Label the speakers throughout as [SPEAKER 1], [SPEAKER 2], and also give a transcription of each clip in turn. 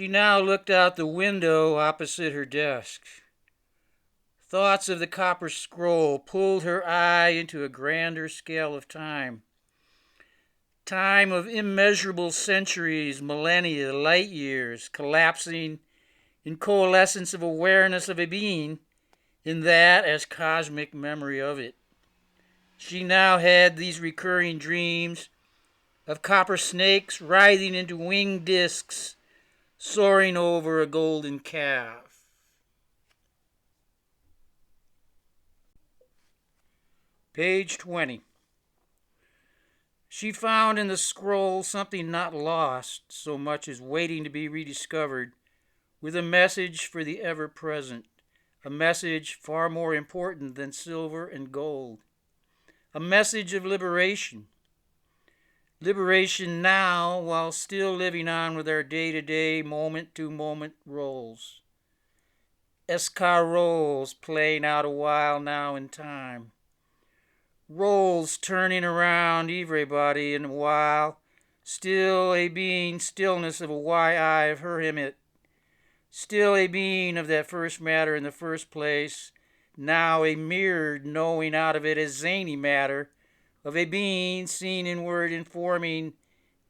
[SPEAKER 1] She now looked out the window opposite her desk. Thoughts of the copper scroll pulled her eye into a grander scale of time. Time of immeasurable centuries, millennia, light years, collapsing in coalescence of awareness of a being, in that as cosmic memory of it. She now had these recurring dreams of copper snakes writhing into winged discs, soaring over a golden calf. Page 20. She found in the scroll something not lost so much as waiting to be rediscovered, with a message for the ever-present, a message far more important than silver and gold, a message of liberation. Liberation now, while still living on with our day-to-day, moment-to-moment roles. Escarroles playing out a while now in time. Rolls turning around everybody in a while, still a being stillness of a why-I of her him it, still a being of that first matter in the first place, now a mirrored knowing out of it as zany matter, of a being seen in word informing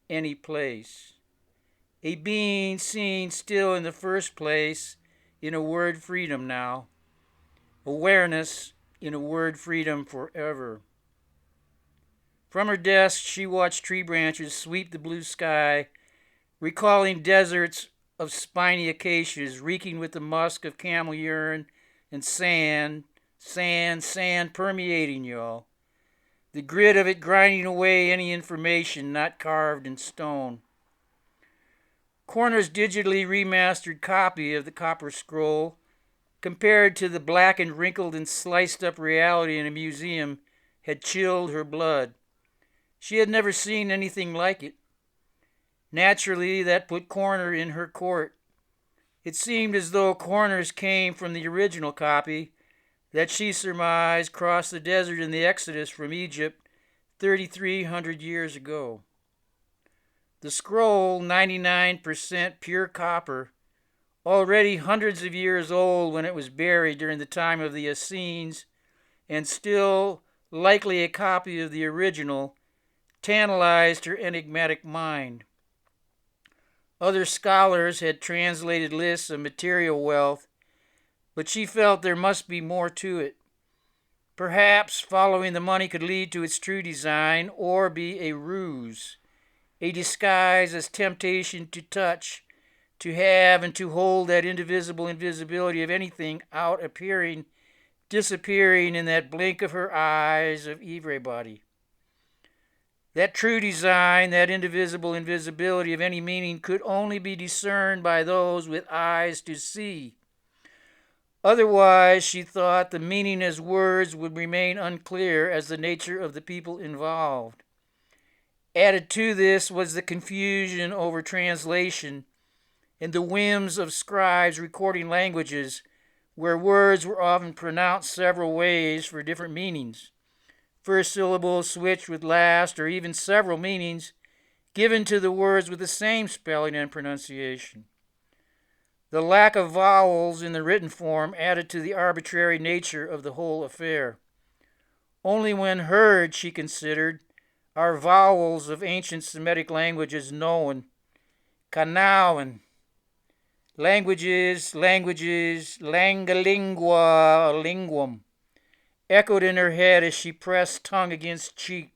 [SPEAKER 1] any place. A being seen still in the first place in a word freedom now. Awareness in a word freedom forever. From her desk, she watched tree branches sweep the blue sky, recalling deserts of spiny acacias reeking with the musk of camel urine and sand permeating y'all. The grit of it grinding away any information not carved in stone. Corner's digitally remastered copy of the Copper Scroll, compared to the blackened, wrinkled, and sliced-up reality in a museum, had chilled her blood. She had never seen anything like it. Naturally, that put Corner in her court. It seemed as though Corner's came from the original copy that she surmised crossed the desert in the Exodus from Egypt 3,300 years ago. The scroll, 99% pure copper, already hundreds of years old when it was buried during the time of the Essenes, and still likely a copy of the original, tantalized her enigmatic mind. Other scholars had translated lists of material wealth, but she felt there must be more to it. Perhaps following the money could lead to its true design, or be a ruse, a disguise as temptation to touch, to have and to hold that indivisible invisibility of anything out appearing, disappearing in that blink of her eyes of everybody. That true design, that indivisible invisibility of any meaning could only be discerned by those with eyes to see. Otherwise, she thought, the meaning as words would remain unclear as the nature of the people involved. Added to this was the confusion over translation and the whims of scribes recording languages where words were often pronounced several ways for different meanings. First syllables switched with last, or even several meanings given to the words with the same spelling and pronunciation. The lack of vowels in the written form added to the arbitrary nature of the whole affair. Only when heard, she considered, are vowels of ancient Semitic languages known. Kanauan. Languages, langalingua, linguam, echoed in her head as she pressed tongue against cheek.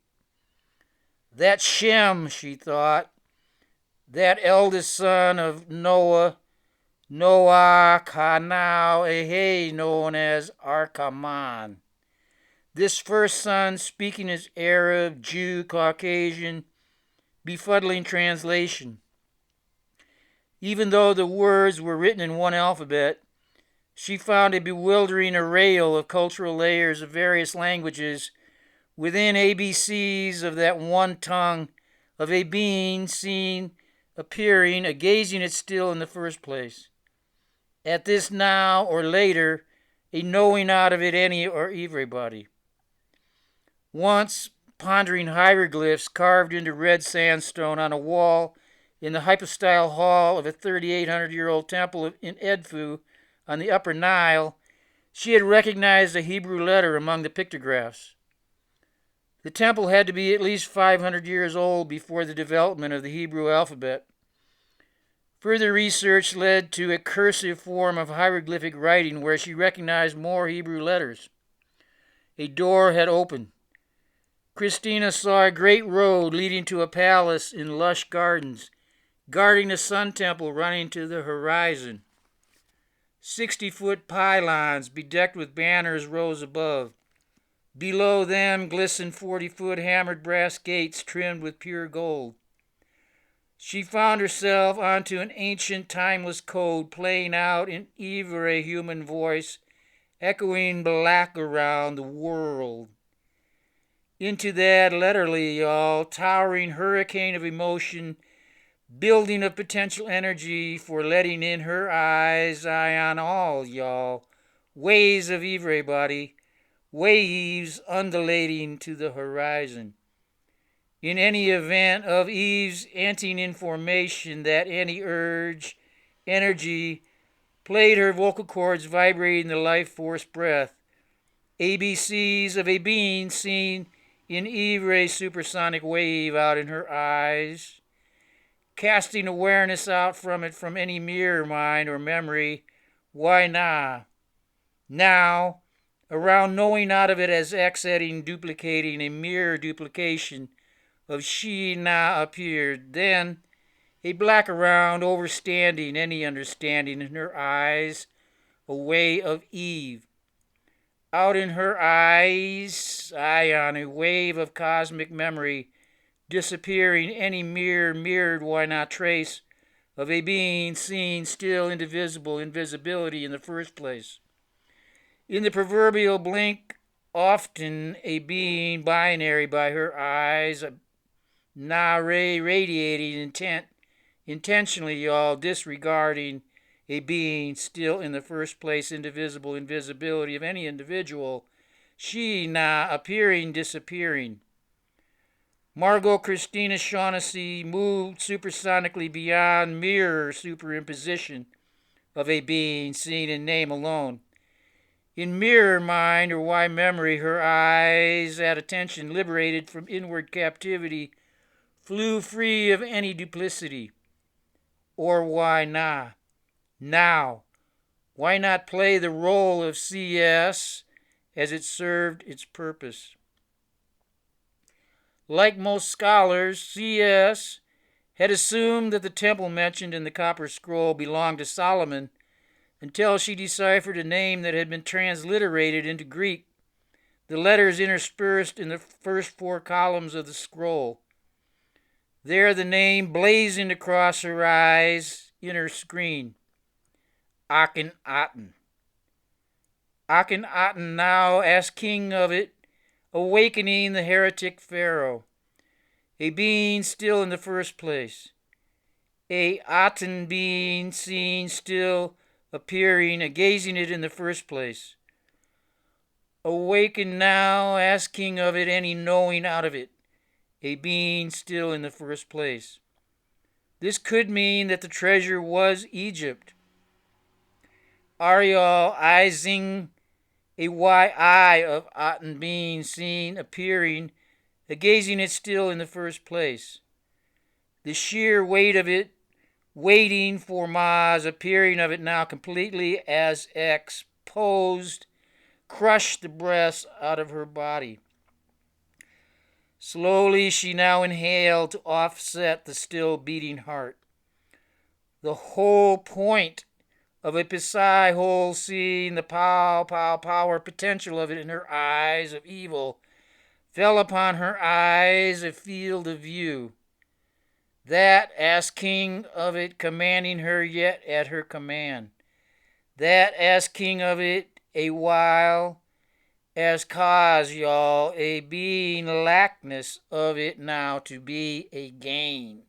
[SPEAKER 1] That Shem, she thought, that eldest son of Noah, Kanau Ehe, known as Arkaman. This first son, speaking as Arab, Jew, Caucasian, befuddling translation. Even though the words were written in one alphabet, she found a bewildering array of cultural layers of various languages within ABCs of that one tongue of a being seen, appearing, a gazing it still in the first place. At this now or later, a knowing out of it any or everybody. Once, pondering hieroglyphs carved into red sandstone on a wall in the hypostyle hall of a 3,800-year-old temple in Edfu on the Upper Nile, she had recognized a Hebrew letter among the pictographs. The temple had to be at least 500 years old before the development of the Hebrew alphabet. Further research led to a cursive form of hieroglyphic writing where she recognized more Hebrew letters. A door had opened. Christina saw a great road leading to a palace in lush gardens, guarding the sun temple running to the horizon. 60-foot pylons bedecked with banners rose above. Below them glistened 40-foot hammered brass gates trimmed with pure gold. She found herself onto an ancient timeless code playing out in Ivre human voice, echoing black around the world. Into that, literally, y'all, towering hurricane of emotion, building of potential energy for letting in her eyes, eye on all, y'all. Waves of Ivre body, waves undulating to the horizon. In any event of Eve's entering in formation, that any urge, energy, played her vocal cords vibrating the life force breath. ABCs of a being seen in Ivre's supersonic wave out in her eyes, casting awareness out from it from any mirror mind or memory. Why not? Now, around knowing out of it as exiting, duplicating a mirror duplication of she now appeared. Then a black around overstanding any understanding in her eyes, a way of Eve. Out in her eyes, ion, a wave of cosmic memory, disappearing any mirrored why not trace of a being seen still indivisible invisibility in the first place. In the proverbial blink, often a being binary by her eyes, a na-ray radiating intent, intentionally, y'all, disregarding a being still in the first place indivisible invisibility of any individual, she na appearing, disappearing. Margot Christina Shaughnessy moved supersonically beyond mirror superimposition of a being seen in name alone. In mirror mind or why memory, her eyes at attention liberated from inward captivity flew free of any duplicity. Or why not? Now, why not play the role of CS as it served its purpose? Like most scholars, CS had assumed that the temple mentioned in the Copper Scroll belonged to Solomon until she deciphered a name that had been transliterated into Greek, the letters interspersed in the first 4 columns of the scroll. There the name blazoned across her eyes in her screen. Akhenaten. Akhenaten now, as king of it, awakening the heretic pharaoh, a being still in the first place, a Aten being seen still appearing, a gazing it in the first place, awakened now, as king of it, any knowing out of it, a being still in the first place. This could mean that the treasure was Egypt. Ariel Izing, a Y-eye of Aten being seen appearing, gazing it still in the first place. The sheer weight of it, waiting for Ma's appearing of it now completely as exposed, crushed the breath out of her body. Slowly she now inhaled to offset the still beating heart. The whole point of a Psi whole seeing the power potential of it in her eyes of evil fell upon her eyes a field of view. That as king of it commanding her yet at her command. That as king of it a while as cause, y'all, a being lackness of it now to be a gain.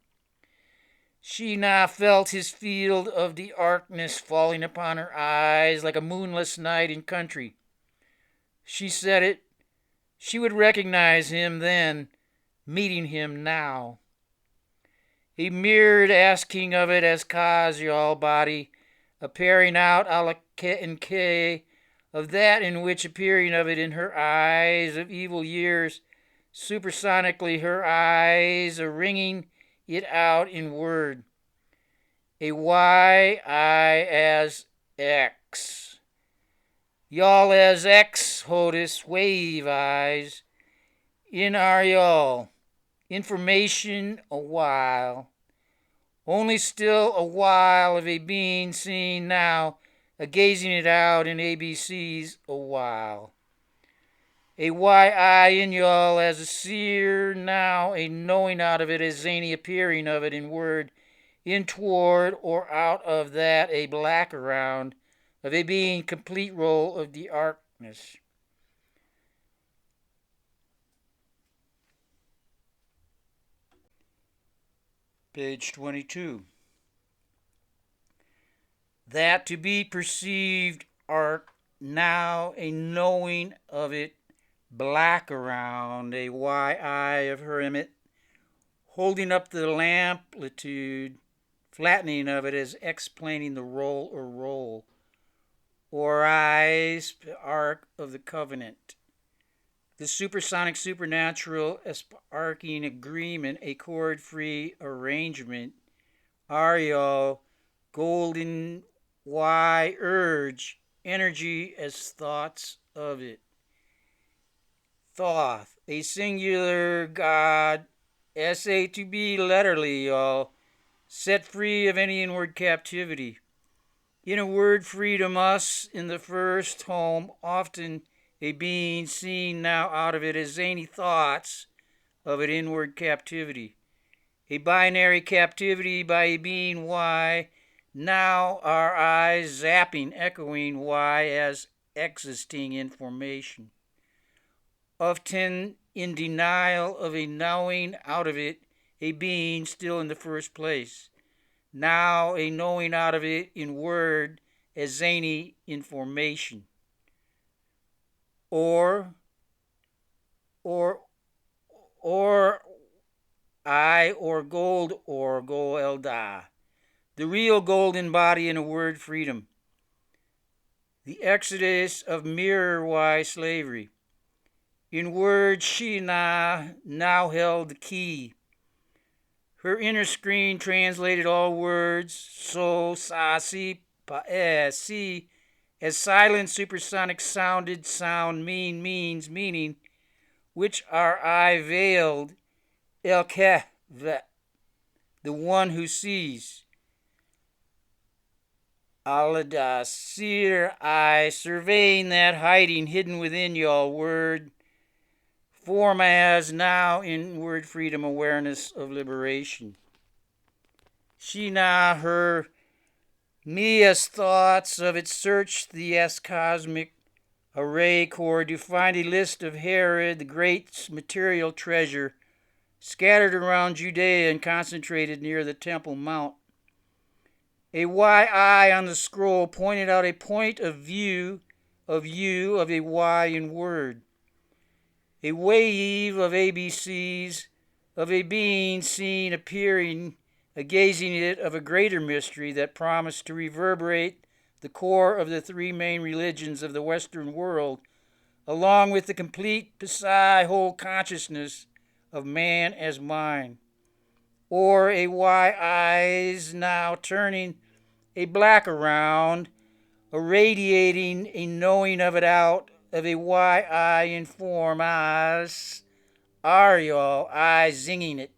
[SPEAKER 1] She now felt his field of the darkness falling upon her eyes like a moonless night in country. She said it. She would recognize him then, meeting him now. a mirrored asking of it as cause y'all body, appearing out a la and K of that in which appearing of it in her eyes of evil years, supersonically her eyes a ringing it out in word. A Y I as X. Y'all as X HOTUS wave eyes. In our y'all. Information a while. Only still a while of a being seen now, a gazing it out in ABCs a while. A YI in y'all as a seer now, a knowing out of it as zany appearing of it in word, in toward or out of that a black around, of a being complete roll of the darkness. Page 22. That to be perceived art now a knowing of it black around, a YI of hermit, holding up the lamplitude, flattening of it as explaining the roll or roll, or eyes, arc of the covenant. The supersonic supernatural arcing agreement, a chord-free arrangement, Ariel, golden Y urge, energy as thoughts of it. Thoth, a singular God, SA to be letterly, y'all, set free of any inward captivity. In a word, freedom, us in the first home, often a being seen now out of it as zany thoughts of an inward captivity. A binary captivity by a being Y, now our eyes zapping, echoing Y as existing information. Often in denial of a knowing out of it, a being still in the first place. Now a knowing out of it in word as zany information. Or I or gold elda. The real golden body in a word freedom. The exodus of mirror-wise slavery. In word she now held the key. Her inner screen translated all words, so, sa, si, pa, si, as silent supersonic sounded sound means meaning, which our eye veiled, el keh, the one who sees. Alada, seer eye, surveying that hiding hidden within y'all word, form as now in word freedom awareness of liberation. She now her me as thoughts of it searched the as cosmic array core to find a list of Herod, the great material treasure, scattered around Judea and concentrated near the Temple Mount. A YI on the scroll pointed out a point of view of you of a Y in word. A wave of ABCs of a being seen appearing, a gazing it of a greater mystery that promised to reverberate the core of the three main religions of the Western world, along with the complete Psi whole consciousness of man as mind. Or a Y eyes now turning a black around, irradiating a knowing of it out of a YI in form as Ariel, I zinging it.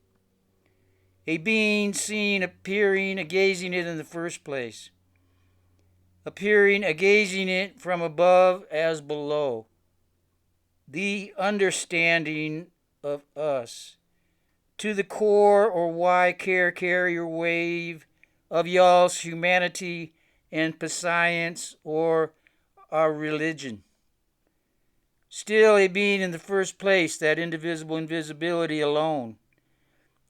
[SPEAKER 1] A being seen appearing, a gazing it in the first place. Appearing, a gazing it from above as below. The understanding of us. To the core or Y care carrier wave of y'all's humanity and science or our religion. Still a being in the first place, that indivisible invisibility alone.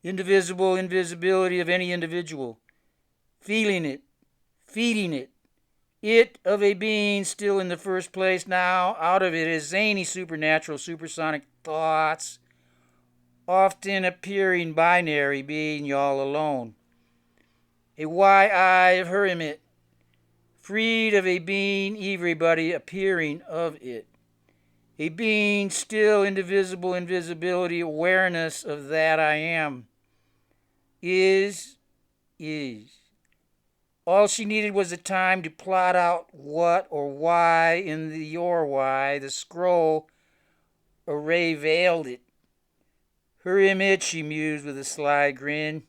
[SPEAKER 1] Indivisible invisibility of any individual. Feeling it, feeding it. It of a being still in the first place now, out of it is zany supernatural supersonic thoughts often appearing binary, being all alone. A Y-eye of hermit, freed of a being everybody appearing of it. A being still indivisible invisibility, awareness of that I am. Is. All she needed was the time to plot out what or why in the your why. The scroll array veiled it. Her image, she mused with a sly grin.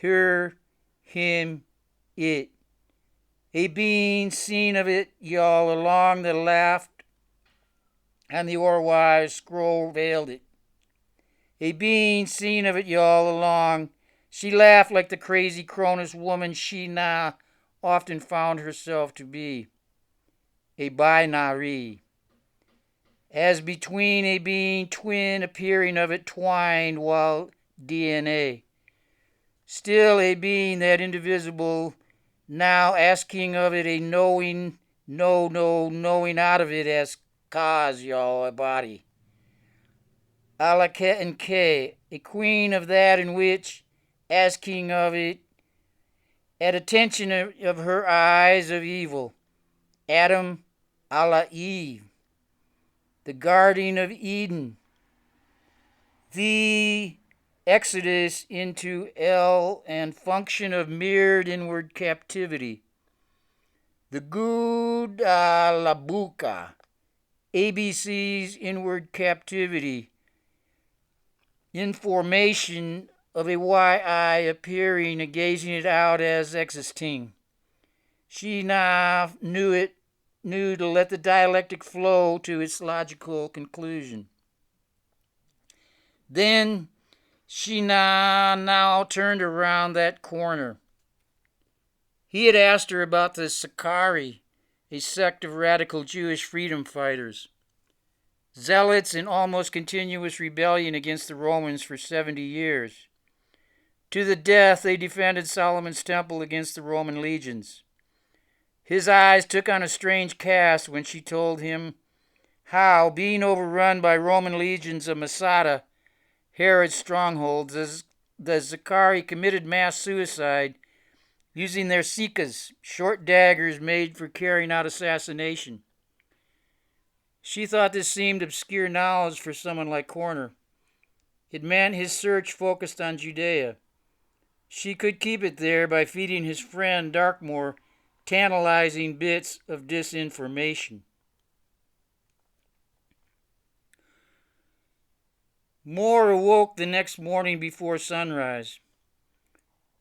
[SPEAKER 1] Her, him, it. A being seen of it, y'all, along the laughed, and the or why scroll veiled it. A being seen of it, y'all, along. She laughed like the crazy Cronus woman she now often found herself to be. A binary. As between a being twin appearing of it twined while DNA. Still a being that indivisible, now asking of it a knowing, knowing out of it as cause, y'all, a body. A la and K, a queen of that in which, asking of it, at attention of her eyes of evil, Adam a la Eve, the guardian of Eden, the exodus into El and function of mirrored inward captivity, the Gud a la Buka, ABC's inward captivity, information of a Y-eye appearing and gazing it out as existing. She now knew to let the dialectic flow to its logical conclusion. Then she now turned around that corner. He had asked her about the Sakari, a sect of radical Jewish freedom fighters. Zealots in almost continuous rebellion against the Romans for 70 years. To the death, they defended Solomon's temple against the Roman legions. His eyes took on a strange cast when she told him how, being overrun by Roman legions of Masada, Herod's strongholds, the Zakari committed mass suicide using their sikas, short daggers made for carrying out assassination. She thought this seemed obscure knowledge for someone like Corner. It meant his search focused on Judea. She could keep it there by feeding his friend Darkmoor tantalizing bits of disinformation. Moore awoke the next morning before sunrise.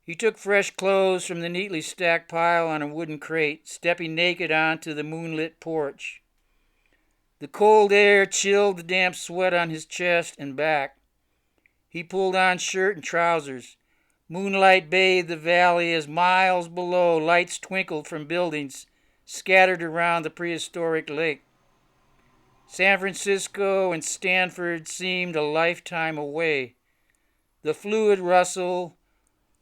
[SPEAKER 1] He took fresh clothes from the neatly stacked pile on a wooden crate, stepping naked onto the moonlit porch. The cold air chilled the damp sweat on his chest and back. He pulled on shirt and trousers. Moonlight bathed the valley as miles below lights twinkled from buildings scattered around the prehistoric lake. San Francisco and Stanford seemed a lifetime away. The fluid rustle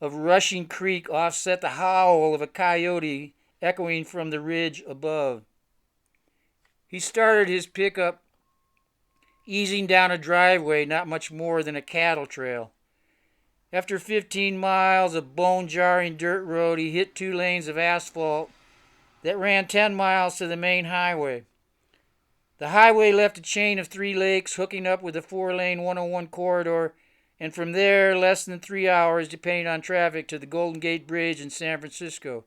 [SPEAKER 1] of rushing creek offset the howl of a coyote echoing from the ridge above. He started his pickup, easing down a driveway not much more than a cattle trail. After 15 miles of bone-jarring dirt road, he hit 2 lanes of asphalt that ran 10 miles to the main highway. The highway left a chain of 3 lakes hooking up with a 4-lane 101 corridor, and from there, less than 3 hours, depending on traffic, to the Golden Gate Bridge in San Francisco.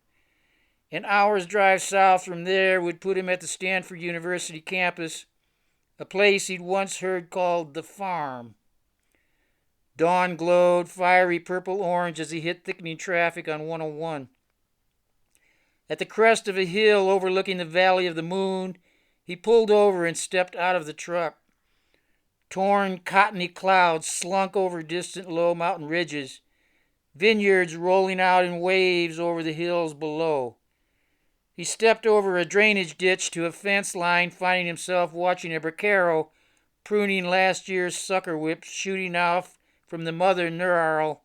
[SPEAKER 1] An hour's drive south from there would put him at the Stanford University campus, a place he'd once heard called the Farm. Dawn glowed fiery purple-orange as he hit thickening traffic on 101. At the crest of a hill overlooking the Valley of the Moon, he pulled over and stepped out of the truck. Torn, cottony clouds slunk over distant low mountain ridges, vineyards rolling out in waves over the hills below. He stepped over a drainage ditch to a fence line, finding himself watching a bracero pruning last year's sucker whips shooting off from the mother knurl.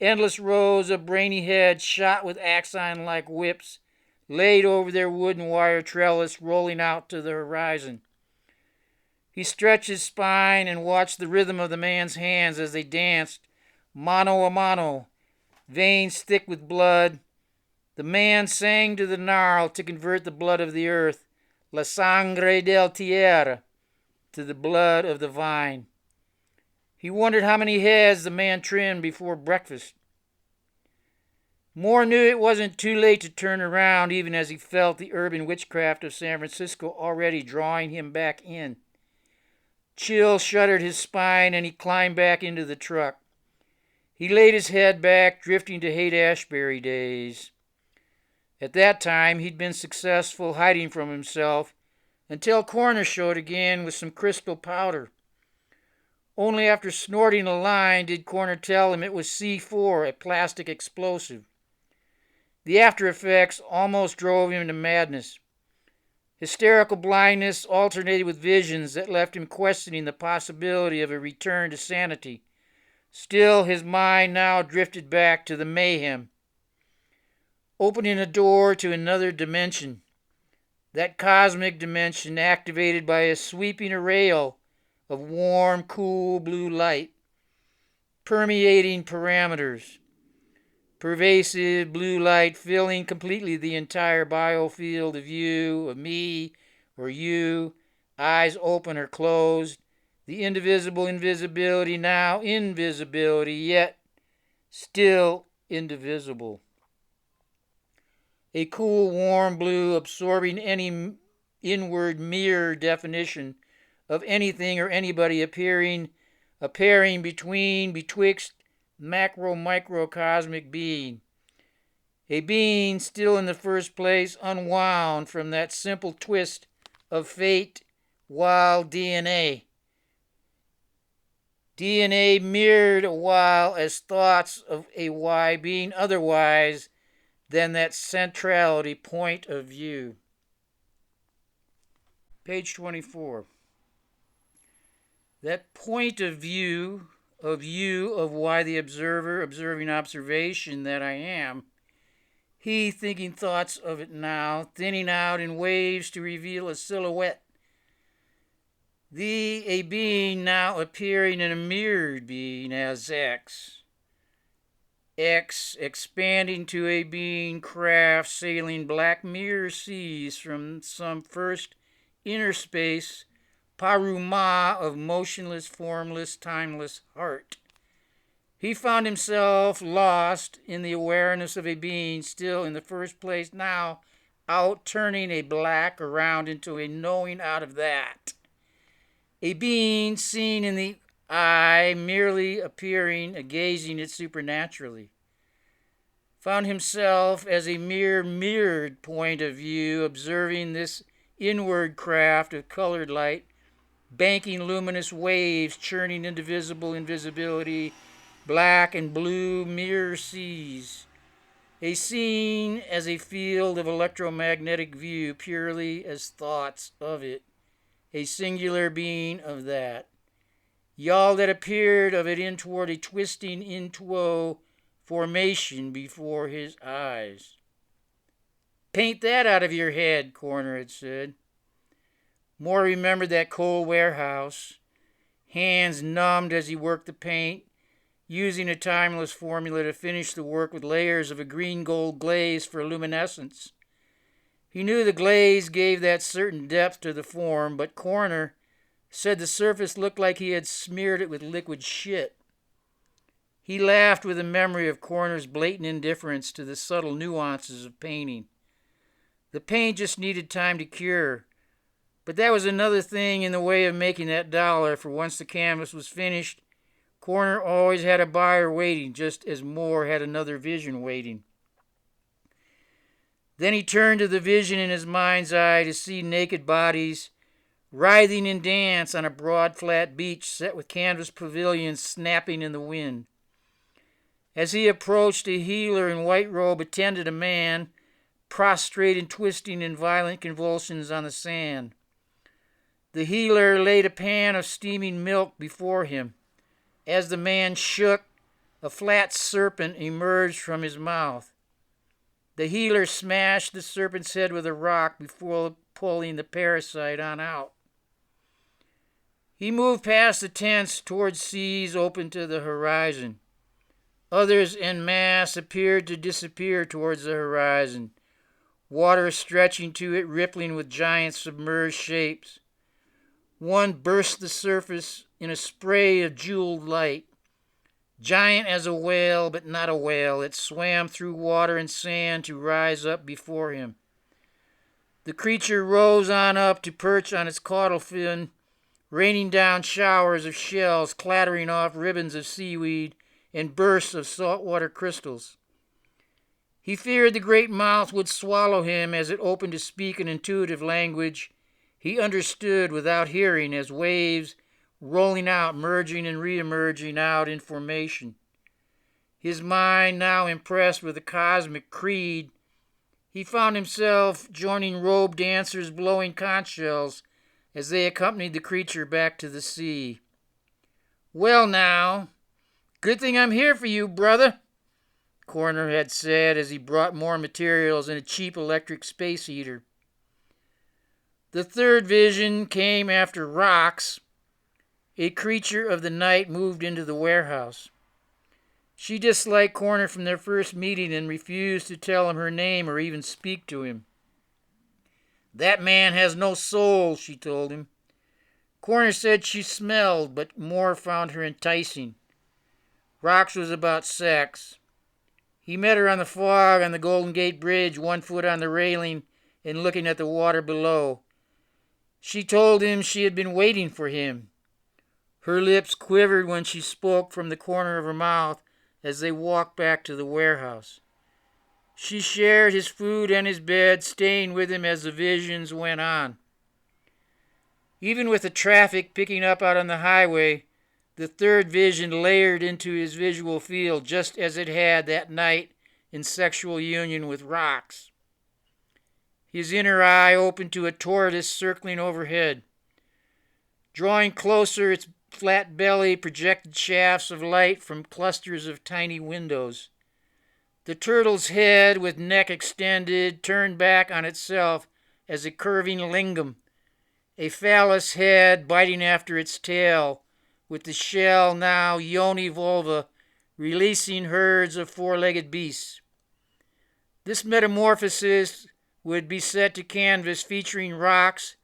[SPEAKER 1] Endless rows of brainy heads shot with axon-like whips laid over their wooden wire trellis rolling out to the horizon. He stretched his spine and watched the rhythm of the man's hands as they danced, mano a mano, veins thick with blood. The man sang to the gnarl to convert the blood of the earth, la sangre del tierra, to the blood of the vine. He wondered how many heads the man trimmed before breakfast. Moore knew it wasn't too late to turn around, even as he felt the urban witchcraft of San Francisco already drawing him back in. Chill shuddered his spine, and he climbed back into the truck. He laid his head back, drifting to Haight-Ashbury days. At that time, he'd been successful hiding from himself until Corner showed again with some crystal powder. Only after snorting a line did Corner tell him it was C4, a plastic explosive. The after effects almost drove him to madness. Hysterical blindness alternated with visions that left him questioning the possibility of a return to sanity. Still, his mind now drifted back to the mayhem, opening a door to another dimension. That cosmic dimension activated by a sweeping array of warm, cool blue light, permeating parameters. Pervasive blue light filling completely the entire biofield of you, of me, or you, eyes open or closed. The indivisible invisibility, now invisibility, yet still indivisible. A cool, warm blue absorbing any inward mirror definition of anything or anybody appearing betwixt macro-microcosmic being. A being still in the first place unwound from that simple twist of fate, wild DNA. DNA mirrored a while as thoughts of a why being otherwise than that centrality point of view. Page 24. That point of view of you, of why the observer, observing observation that I am, he thinking thoughts of it now, thinning out in waves to reveal a silhouette. A being now appearing in a mirrored being as X. X expanding to a being craft sailing black mirror seas from some first inner space paruma of motionless, formless, timeless heart. He found himself lost in the awareness of a being still in the first place, now out turning a black around into a knowing out of that. A being seen in the eye, merely appearing, a gazing it supernaturally. Found himself as a mere mirrored point of view, observing this inward craft of colored light, banking luminous waves, churning indivisible invisibility, black and blue mirror seas. A scene as a field of electromagnetic view, purely as thoughts of it. A singular being of that. Y'all that appeared of it in toward a twisting into formation before his eyes. Paint that out of your head, Corner had said. Moore remembered that cold warehouse, hands numbed as he worked the paint, using a timeless formula to finish the work with layers of a green-gold glaze for luminescence. He knew the glaze gave that certain depth to the form, but Corner said the surface looked like he had smeared it with liquid shit. He laughed with a memory of Corner's blatant indifference to the subtle nuances of painting. The paint just needed time to cure. But that was another thing in the way of making that dollar, for once the canvas was finished, Corner always had a buyer waiting, just as Moore had another vision waiting. Then he turned to the vision in his mind's eye to see naked bodies writhing in dance on a broad, flat beach set with canvas pavilions snapping in the wind. As he approached, a healer in white robe attended a man, prostrate and twisting in violent convulsions on the sand. The healer laid a pan of steaming milk before him. As the man shook, a flat serpent emerged from his mouth. The healer smashed the serpent's head with a rock before pulling the parasite on out. He moved past the tents towards seas open to the horizon. Others en masse appeared to disappear towards the horizon, water stretching to it, rippling with giant submerged shapes. One burst the surface in a spray of jeweled light. Giant as a whale, but not a whale, it swam through water and sand to rise up before him. The creature rose on up to perch on its caudal fin, raining down showers of shells, clattering off ribbons of seaweed and bursts of saltwater crystals. He feared the great mouth would swallow him as it opened to speak an intuitive language he understood without hearing, as waves rolling out, merging and re-emerging out in formation. His mind now impressed with a cosmic creed, he found himself joining robed dancers blowing conch shells as they accompanied the creature back to the sea. "Well now, good thing I'm here for you, brother," Coroner had said as he brought more materials and a cheap electric space heater. The third vision came after rocks. A creature of the night moved into the warehouse. She disliked Coroner from their first meeting and refused to tell him her name or even speak to him. "That man has no soul," she told him. Coroner said she smelled, but more found her enticing. Rocks was about sex. He met her on the fog on the Golden Gate Bridge, one foot on the railing and looking at the water below. She told him she had been waiting for him. Her lips quivered when she spoke from the corner of her mouth as they walked back to the warehouse. She shared his food and his bed, staying with him as the visions went on. Even with the traffic picking up out on the highway, the third vision layered into his visual field just as it had that night in sexual union with rocks. His inner eye opened to a tortoise circling overhead. Drawing closer, its flat belly projected shafts of light from clusters of tiny windows. The turtle's head, with neck extended, turned back on itself as a curving lingam, a phallus head biting after its tail, with the shell now yoni vulva releasing herds of four-legged beasts. This metamorphosis would be set to canvas featuring rocks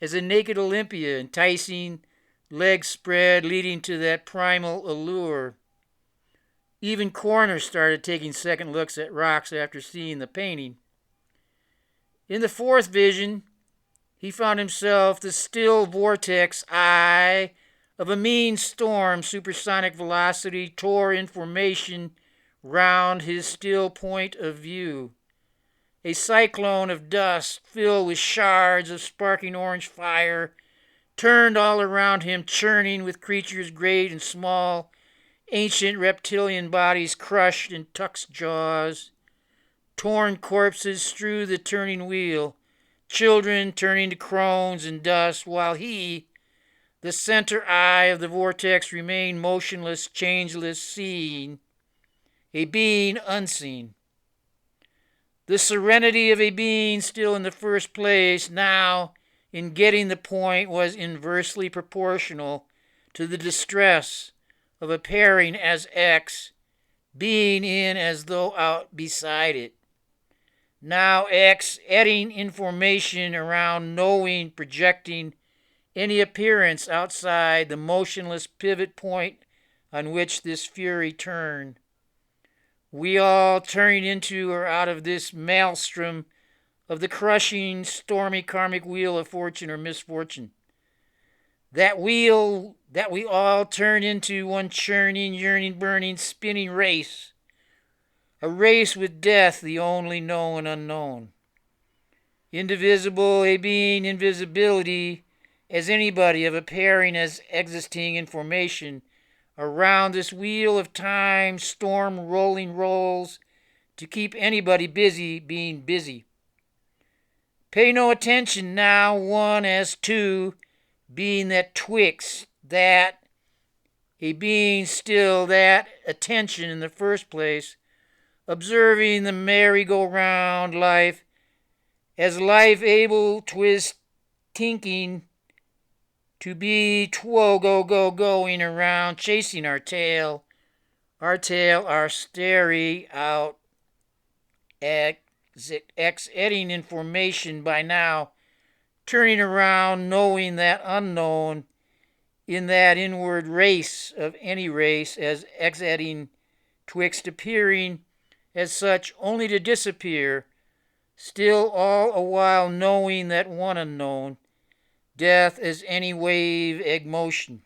[SPEAKER 1] as a naked Olympia, enticing, legs spread, leading to that primal allure. Even Coroner started taking second looks at rocks after seeing the painting. In the fourth vision, he found himself the still vortex eye of a mean storm. Supersonic velocity tore information round his still point of view. A cyclone of dust filled with shards of sparking orange fire turned all around him, churning with creatures great and small, ancient reptilian bodies crushed in tucked jaws. Torn corpses strew the turning wheel, children turning to crones and dust, while he, the center eye of the vortex, remained motionless, changeless, seeing, a being unseen. The serenity of a being still in the first place, now, in getting the point, was inversely proportional to the distress of appearing as X, being in as though out beside it. Now X adding information around, knowing, projecting any appearance outside the motionless pivot point on which this fury turned. We all turning into or out of this maelstrom of the crushing, stormy karmic wheel of fortune or misfortune. That wheel that we all turn into one churning, yearning, burning, spinning race. A race with death, the only known unknown. Indivisible, a being invisibility, as anybody of appearing as existing information, around this wheel of time, storm rolling rolls, to keep anybody busy being busy. Pay no attention now, one as two, being that twixt, that, a being still, that attention in the first place, observing the merry-go-round life, as life able twist tinking to be going around chasing our tail, our starry out, exiting information by now, turning around, knowing that unknown, in that inward race of any race, as exiting twixt appearing as such only to disappear, still all a while knowing that one unknown, death as any wave egg motion.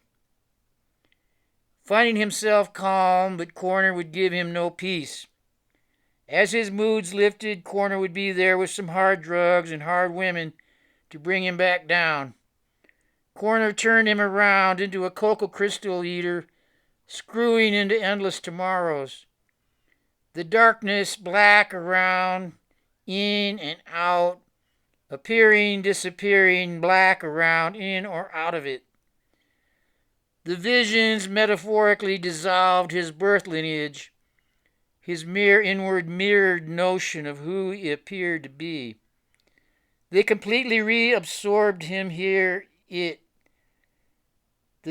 [SPEAKER 1] Finding himself calm, but Corner would give him no peace. As his moods lifted, Corner would be there with some hard drugs and hard women to bring him back down. Corner turned him around into a cocoa crystal eater, screwing into endless tomorrows. The darkness black around, in and out, appearing, disappearing, black around, in or out of it. The visions metaphorically dissolved his birth lineage, his mere inward mirrored notion of who he appeared to be. They completely reabsorbed him here, the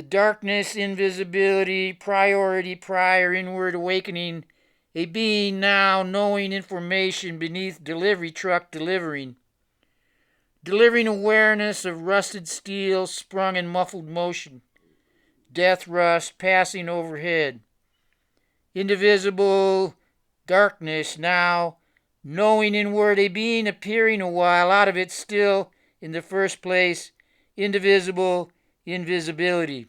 [SPEAKER 1] darkness, invisibility, priority, prior, inward awakening, a being now knowing information beneath delivery truck delivering awareness of rusted steel sprung in muffled motion, death rust passing overhead. Indivisible darkness now, knowing inward, a being appearing a while out of it still in the first place, indivisible invisibility.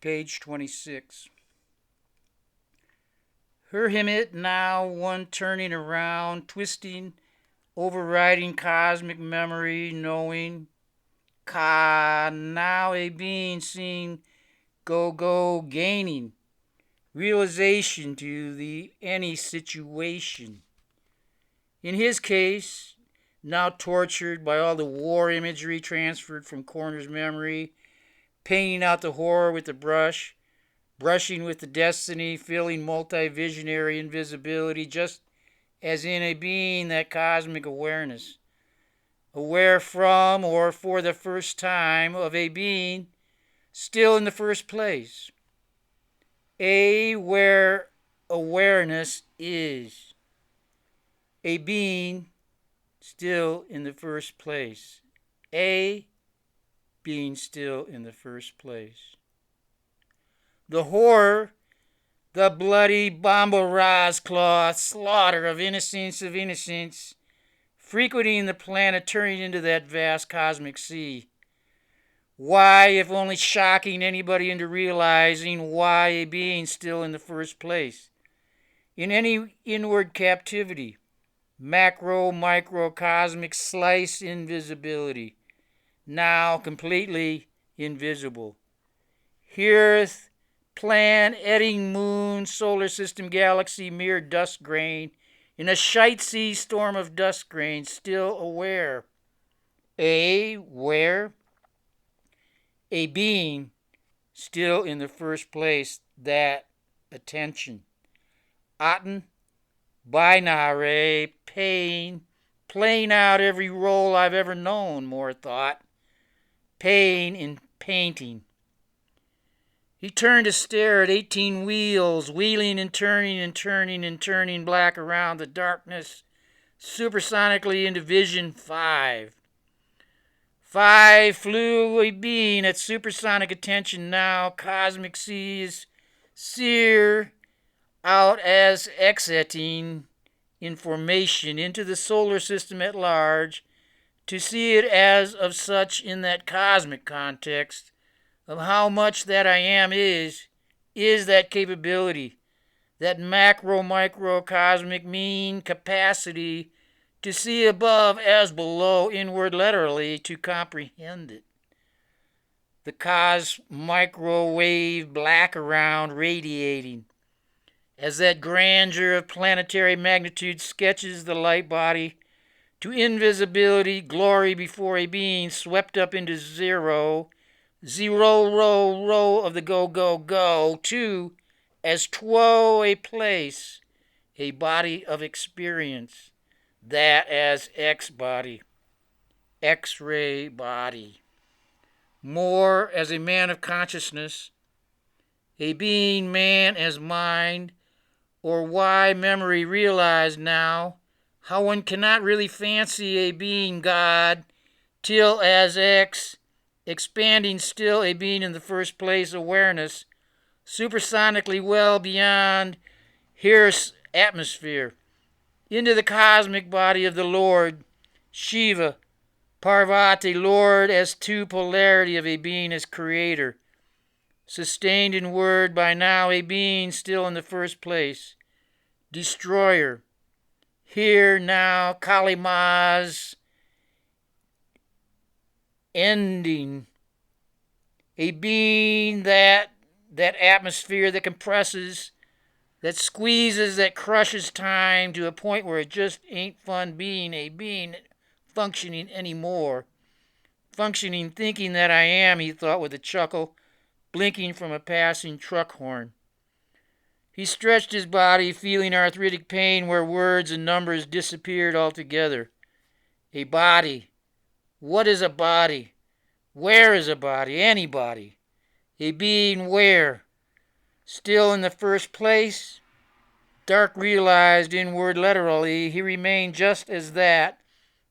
[SPEAKER 1] Page 26. Her him it now, one turning around, twisting, overriding cosmic memory, knowing, now a being seeing, gaining, realization to the any situation. In his case, now tortured by all the war imagery transferred from Corner's memory, painting out the horror with the brush, brushing with the destiny, feeling multi-visionary invisibility, just as in a being that cosmic awareness, aware from or for the first time of a being still in the first place, where awareness is, a being still in the first place, being still in the first place. The horror, the bloody Bambaraz cloth slaughter of innocence, frequenting the planet, turning into that vast cosmic sea. Why, if only shocking anybody into realizing why a being still in the first place? In any inward captivity, macro, microcosmic slice invisibility, now completely invisible. Heareth, plan, eddying moon, solar system, galaxy, mere dust grain, in a shite sea storm of dust grains, still aware. Where? A being still in the first place, that attention. Aten, binary, pain, playing out every role I've ever known, Moore thought. Pain in painting. He turned to stare at 18 wheels, wheeling and turning black around the darkness, supersonically into Vision 5. 5 flew a being at supersonic attention now, cosmic seas, sear out as exiting information into the solar system at large, to see it as of such in that cosmic context of how much that I am is that capability, that macro microcosmic mean capacity to see above as below, inward literally to comprehend it. The microwave black around radiating, as that grandeur of planetary magnitude sketches the light body to invisibility, glory before a being swept up into zero row of the go, to as twoe a place a body of experience, that as X body, X-ray body. More as a man of consciousness, a being man as mind, or why memory realized now how one cannot really fancy a being God till as X, expanding still a being in the first place awareness, supersonically well beyond here's atmosphere, into the cosmic body of the Lord, Shiva, Parvati, Lord as two polarity of a being as creator, sustained in word by now a being still in the first place, destroyer, here now Kali Ma's ending, a being that atmosphere that compresses, that squeezes, that crushes time to a point where it just ain't fun being a being functioning anymore. Functioning, thinking that I am, he thought with a chuckle, blinking from a passing truck horn. He stretched his body, feeling arthritic pain where words and numbers disappeared altogether. A body. What is a body? Where is a body? Anybody. A being where? Still in the first place? Dark realized inward literally he remained just as that,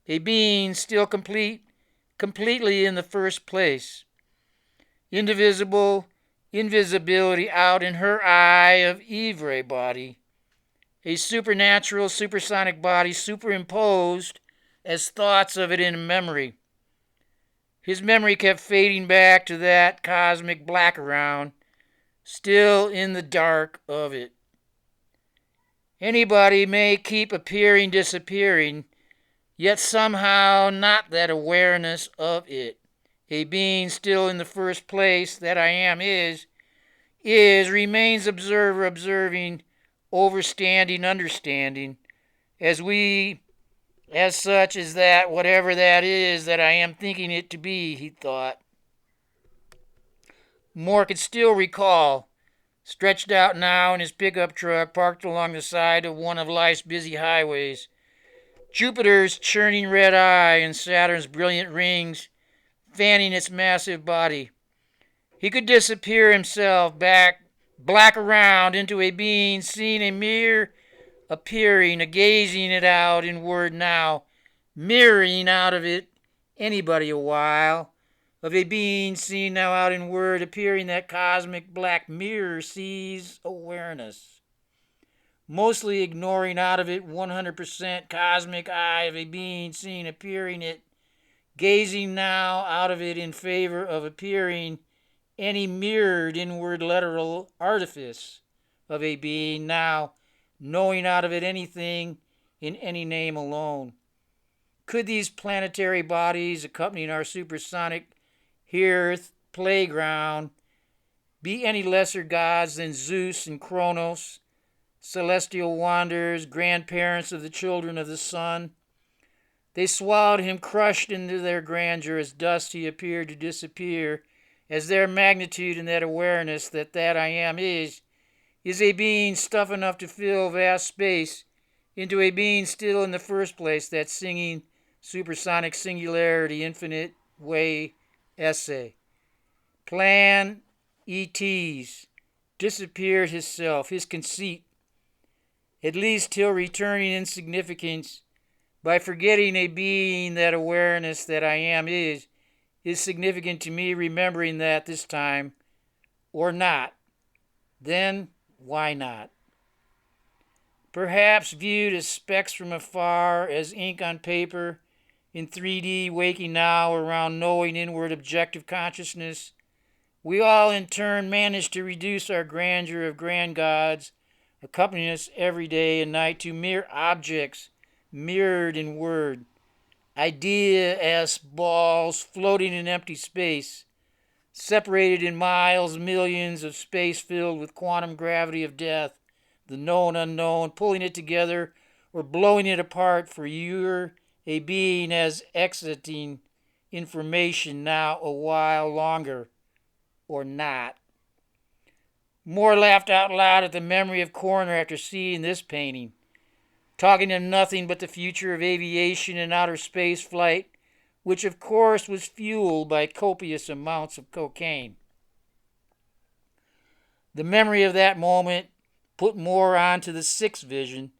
[SPEAKER 1] a being still completely in the first place. Indivisible, invisibility out in her eye of Ivre body, a supernatural, supersonic body superimposed as thoughts of it in memory. His memory kept fading back to that cosmic black around, still in the dark of it. Anybody may keep appearing, disappearing, yet somehow not that awareness of it. A being still in the first place that I am remains observer, observing, overstanding, understanding, as such as that, whatever that is that I am thinking it to be, he thought. Moore could still recall, stretched out now in his pickup truck parked along the side of one of life's busy highways, Jupiter's churning red eye and Saturn's brilliant rings fanning its massive body. He could disappear himself back, black around, into a being, seeing a mere appearing, a gazing it out in word now, mirroring out of it anybody a while, of a being seen now out in word, appearing that cosmic black mirror sees awareness, mostly ignoring out of it 100% cosmic eye of a being seen appearing it, gazing now out of it in favor of appearing any mirrored inward literal artifice of a being now knowing out of it anything in any name alone. Could these planetary bodies accompanying our supersonic Earth playground be any lesser gods than Zeus and Kronos, celestial wanderers, grandparents of the children of the sun? They swallowed him, crushed into their grandeur. As dust he appeared to disappear, as their magnitude and that awareness that I am is a being stuff enough to fill vast space, into a being still in the first place, that singing supersonic singularity infinite way essay. Plan ETs, disappeared his self, his conceit, at least till returning insignificance, by forgetting a being that awareness that I am is significant to me, remembering that this time, or not. Then why not? Perhaps viewed as specks from afar, as ink on paper, in 3D, waking now around knowing inward objective consciousness, we all in turn manage to reduce our grandeur of grand gods, accompanying us every day and night, to mere objects mirrored in word, idea as balls floating in empty space, separated in miles, millions of space filled with quantum gravity of death, the known unknown, pulling it together or blowing it apart for you're a being as exiting information now a while longer, or not. Moore laughed out loud at the memory of Corner after seeing this painting, talking of nothing but the future of aviation and outer space flight, which of course was fueled by copious amounts of cocaine. The memory of that moment put Moore onto the sixth vision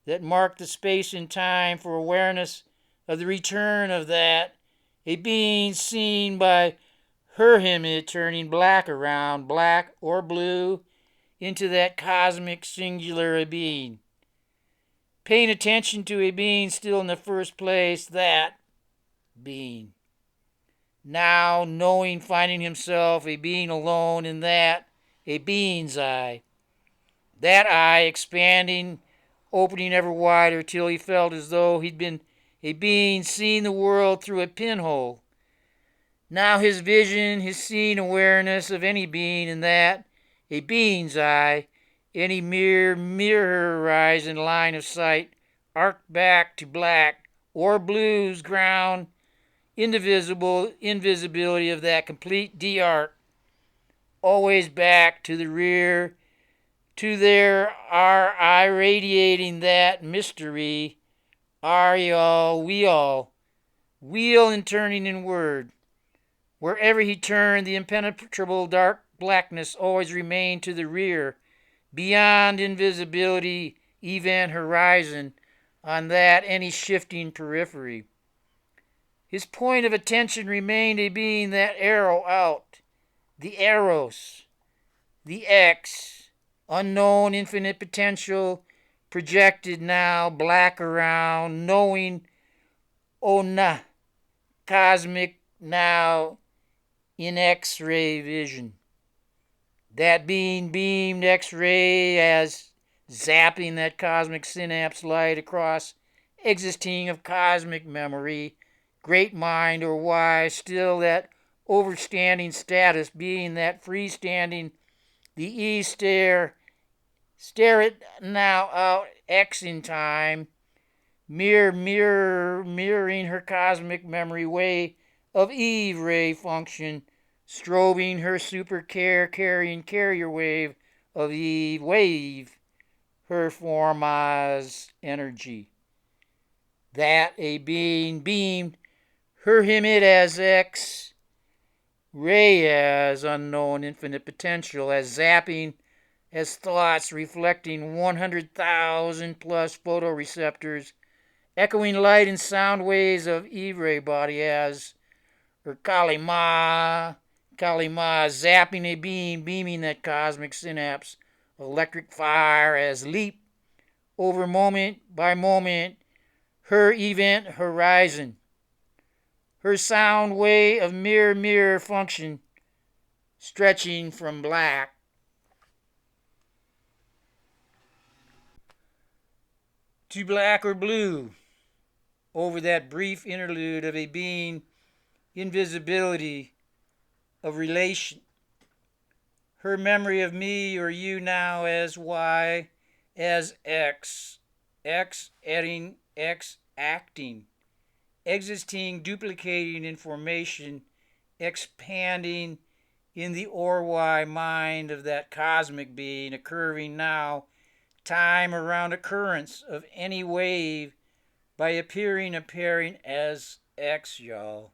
[SPEAKER 1] that marked the space and time for awareness of the return of that, a being seen by her image turning black around, black or blue, into that cosmic singular being. Paying attention to a being still in the first place, that being. Now knowing, finding himself a being alone in that, a being's eye. That eye expanding, opening ever wider till he felt as though he'd been a being seeing the world through a pinhole. Now his vision, his seeing awareness of any being in that, a being's eye, any mirror horizon line of sight, arced back to black or blue's ground, invisibility of that complete de-arc, always back to the rear, to their our eye radiating that mystery, are y'all, we all, wheel and turning in word. Wherever he turned, the impenetrable dark blackness always remained to the rear, beyond invisibility, event horizon, on that any shifting periphery. His point of attention remained a being that arrow out, the eros, the X, unknown infinite potential, projected now, black around, knowing, oh nah, cosmic now, in X-ray vision. That being beamed X-ray as zapping that cosmic synapse light across existing of cosmic memory, great mind or wise, still that overstanding status being that freestanding, the E stare it now out X in time, mirroring her cosmic memory way of Eve ray function, strobing her super carrying carrier wave of Eve wave, her form as energy. That a being beamed, her him it as X, ray as unknown infinite potential, as zapping, as thoughts reflecting 100,000 plus photoreceptors, echoing light and sound waves of Eve ray body as her Kali-Ma, zapping a beam, beaming that cosmic synapse, electric fire as leap over moment by moment, her event horizon, her sound way of mirror function, stretching from black to black or blue, over that brief interlude of a being, invisibility of relation, her memory of me or you now as Y, as X, X adding, X acting, existing, duplicating information, expanding in the or Y mind of that cosmic being, occurring now, time around occurrence of any wave by appearing as X, y'all.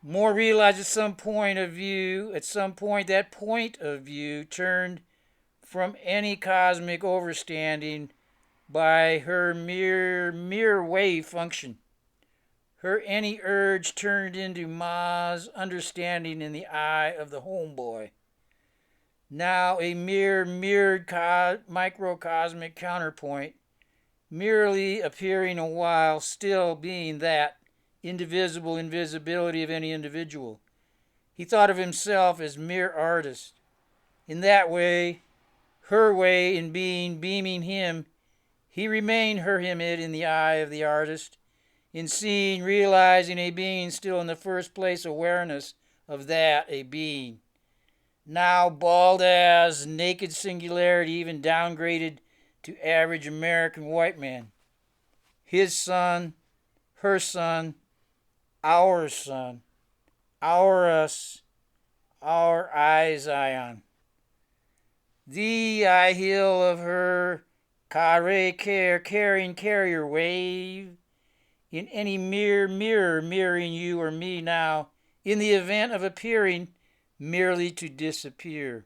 [SPEAKER 1] Moore realized at some point that point of view turned from any cosmic overstanding by her mere wave function. Her any urge turned into Ma's understanding in the eye of the homeboy. Now a mirrored microcosmic counterpoint, merely appearing a while, still being that indivisible invisibility of any individual. He thought of himself as mere artist. In that way, her way in being, beaming him, he remained her him it in the eye of the artist, in seeing, realizing a being still in the first place awareness of that, a being. Now bald as naked singularity, even downgraded to average American white man. His son, her son, our son, our us, our eyes, Ion. The eye heel of her carrying carrier wave in any mirror mirroring you or me now, in the event of appearing merely to disappear.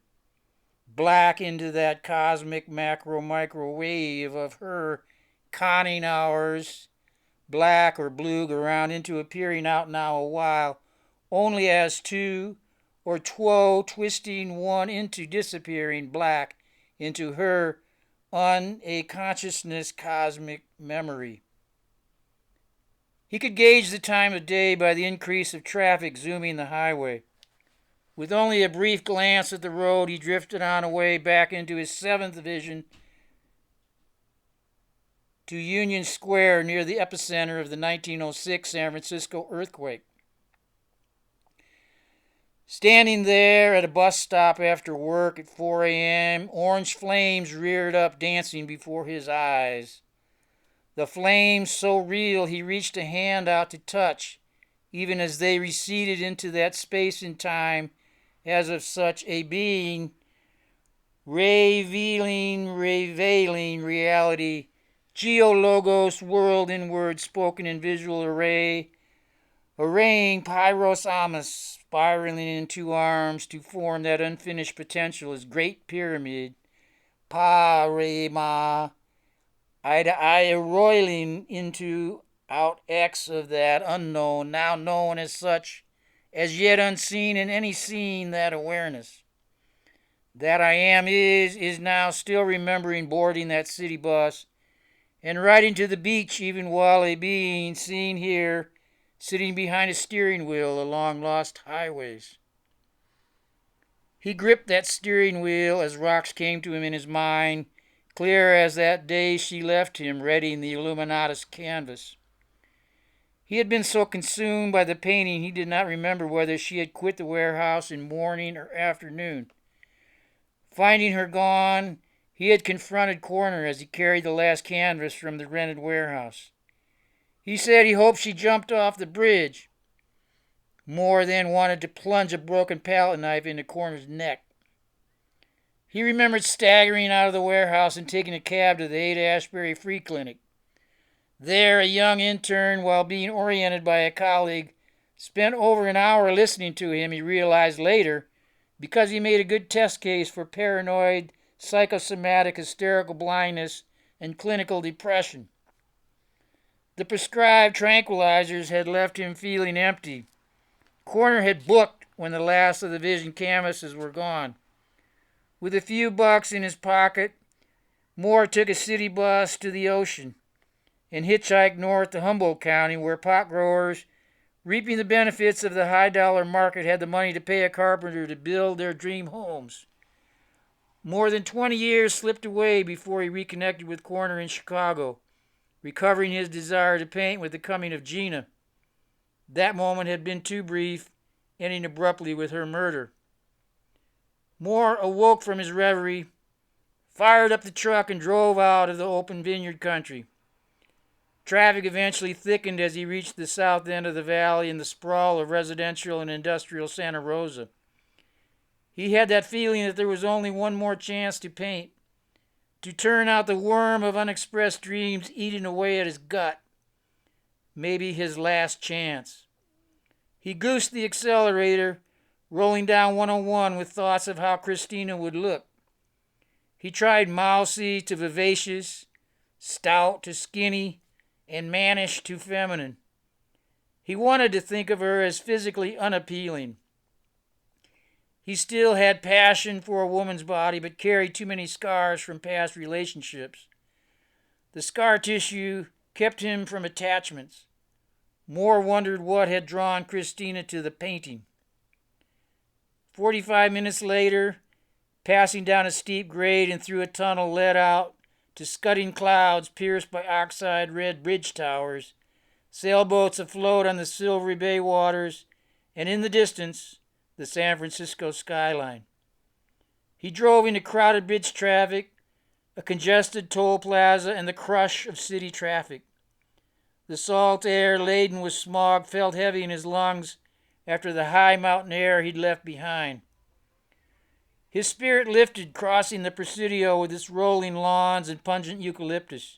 [SPEAKER 1] Black into that cosmic macro microwave of her conning hours, black or blue around into appearing out now a while, only as two or two twisting one into disappearing black into her a consciousness cosmic memory. He could gauge the time of day by the increase of traffic zooming the highway. With only a brief glance at the road, he drifted on away back into his seventh vision to Union Square near the epicenter of the 1906 San Francisco earthquake. Standing there at a bus stop after work at 4 a.m., orange flames reared up dancing before his eyes. The flames so real he reached a hand out to touch, even as they receded into that space and time as of such a being, revealing reality, geologos, world in words spoken in visual arraying pyros amos, spiraling into arms to form that unfinished potential as great pyramid, parema, eye to eye roiling into out X of that unknown, now known as such, as yet unseen in any scene, that awareness. That I am is now still remembering boarding that city bus and riding to the beach even while a being seen here sitting behind a steering wheel along lost highways. He gripped that steering wheel as rocks came to him in his mind, clear as that day she left him readying the Illuminatus canvas. He had been so consumed by the painting he did not remember whether she had quit the warehouse in morning or afternoon. Finding her gone, he had confronted Corner as he carried the last canvas from the rented warehouse. He said he hoped she jumped off the bridge. Moore then wanted to plunge a broken palette knife into Corner's neck. He remembered staggering out of the warehouse and taking a cab to the Haight-Ashbury Free Clinic. There, a young intern, while being oriented by a colleague, spent over an hour listening to him, he realized later, because he made a good test case for paranoid, psychosomatic, hysterical blindness and clinical depression. The prescribed tranquilizers had left him feeling empty. Corner had booked when the last of the vision canvases were gone. With a few bucks in his pocket, Moore took a city bus to the ocean and hitchhiked north to Humboldt County, where pot growers, reaping the benefits of the high-dollar market, had the money to pay a carpenter to build their dream homes. More than 20 years slipped away before he reconnected with Corner in Chicago, recovering his desire to paint with the coming of Gina. That moment had been too brief, ending abruptly with her murder. Moore awoke from his reverie, fired up the truck, and drove out of the open vineyard country. Traffic eventually thickened as he reached the south end of the valley in the sprawl of residential and industrial Santa Rosa. He had that feeling that there was only one more chance to paint, to turn out the worm of unexpressed dreams eating away at his gut. Maybe his last chance. He goosed the accelerator, rolling down 101 with thoughts of how Christina would look. He tried mousy to vivacious, stout to skinny, and mannish to feminine. He wanted to think of her as physically unappealing. He still had passion for a woman's body, but carried too many scars from past relationships. The scar tissue kept him from attachments. Moore wondered what had drawn Christina to the painting. 45 minutes later, passing down a steep grade and through a tunnel led out to scudding clouds pierced by oxide red bridge towers, sailboats afloat on the silvery bay waters, and in the distance, the San Francisco skyline. He drove into crowded bridge traffic, a congested toll plaza, and the crush of city traffic. The salt air, laden with smog, felt heavy in his lungs after the high mountain air he'd left behind. His spirit lifted, crossing the Presidio with its rolling lawns and pungent eucalyptus.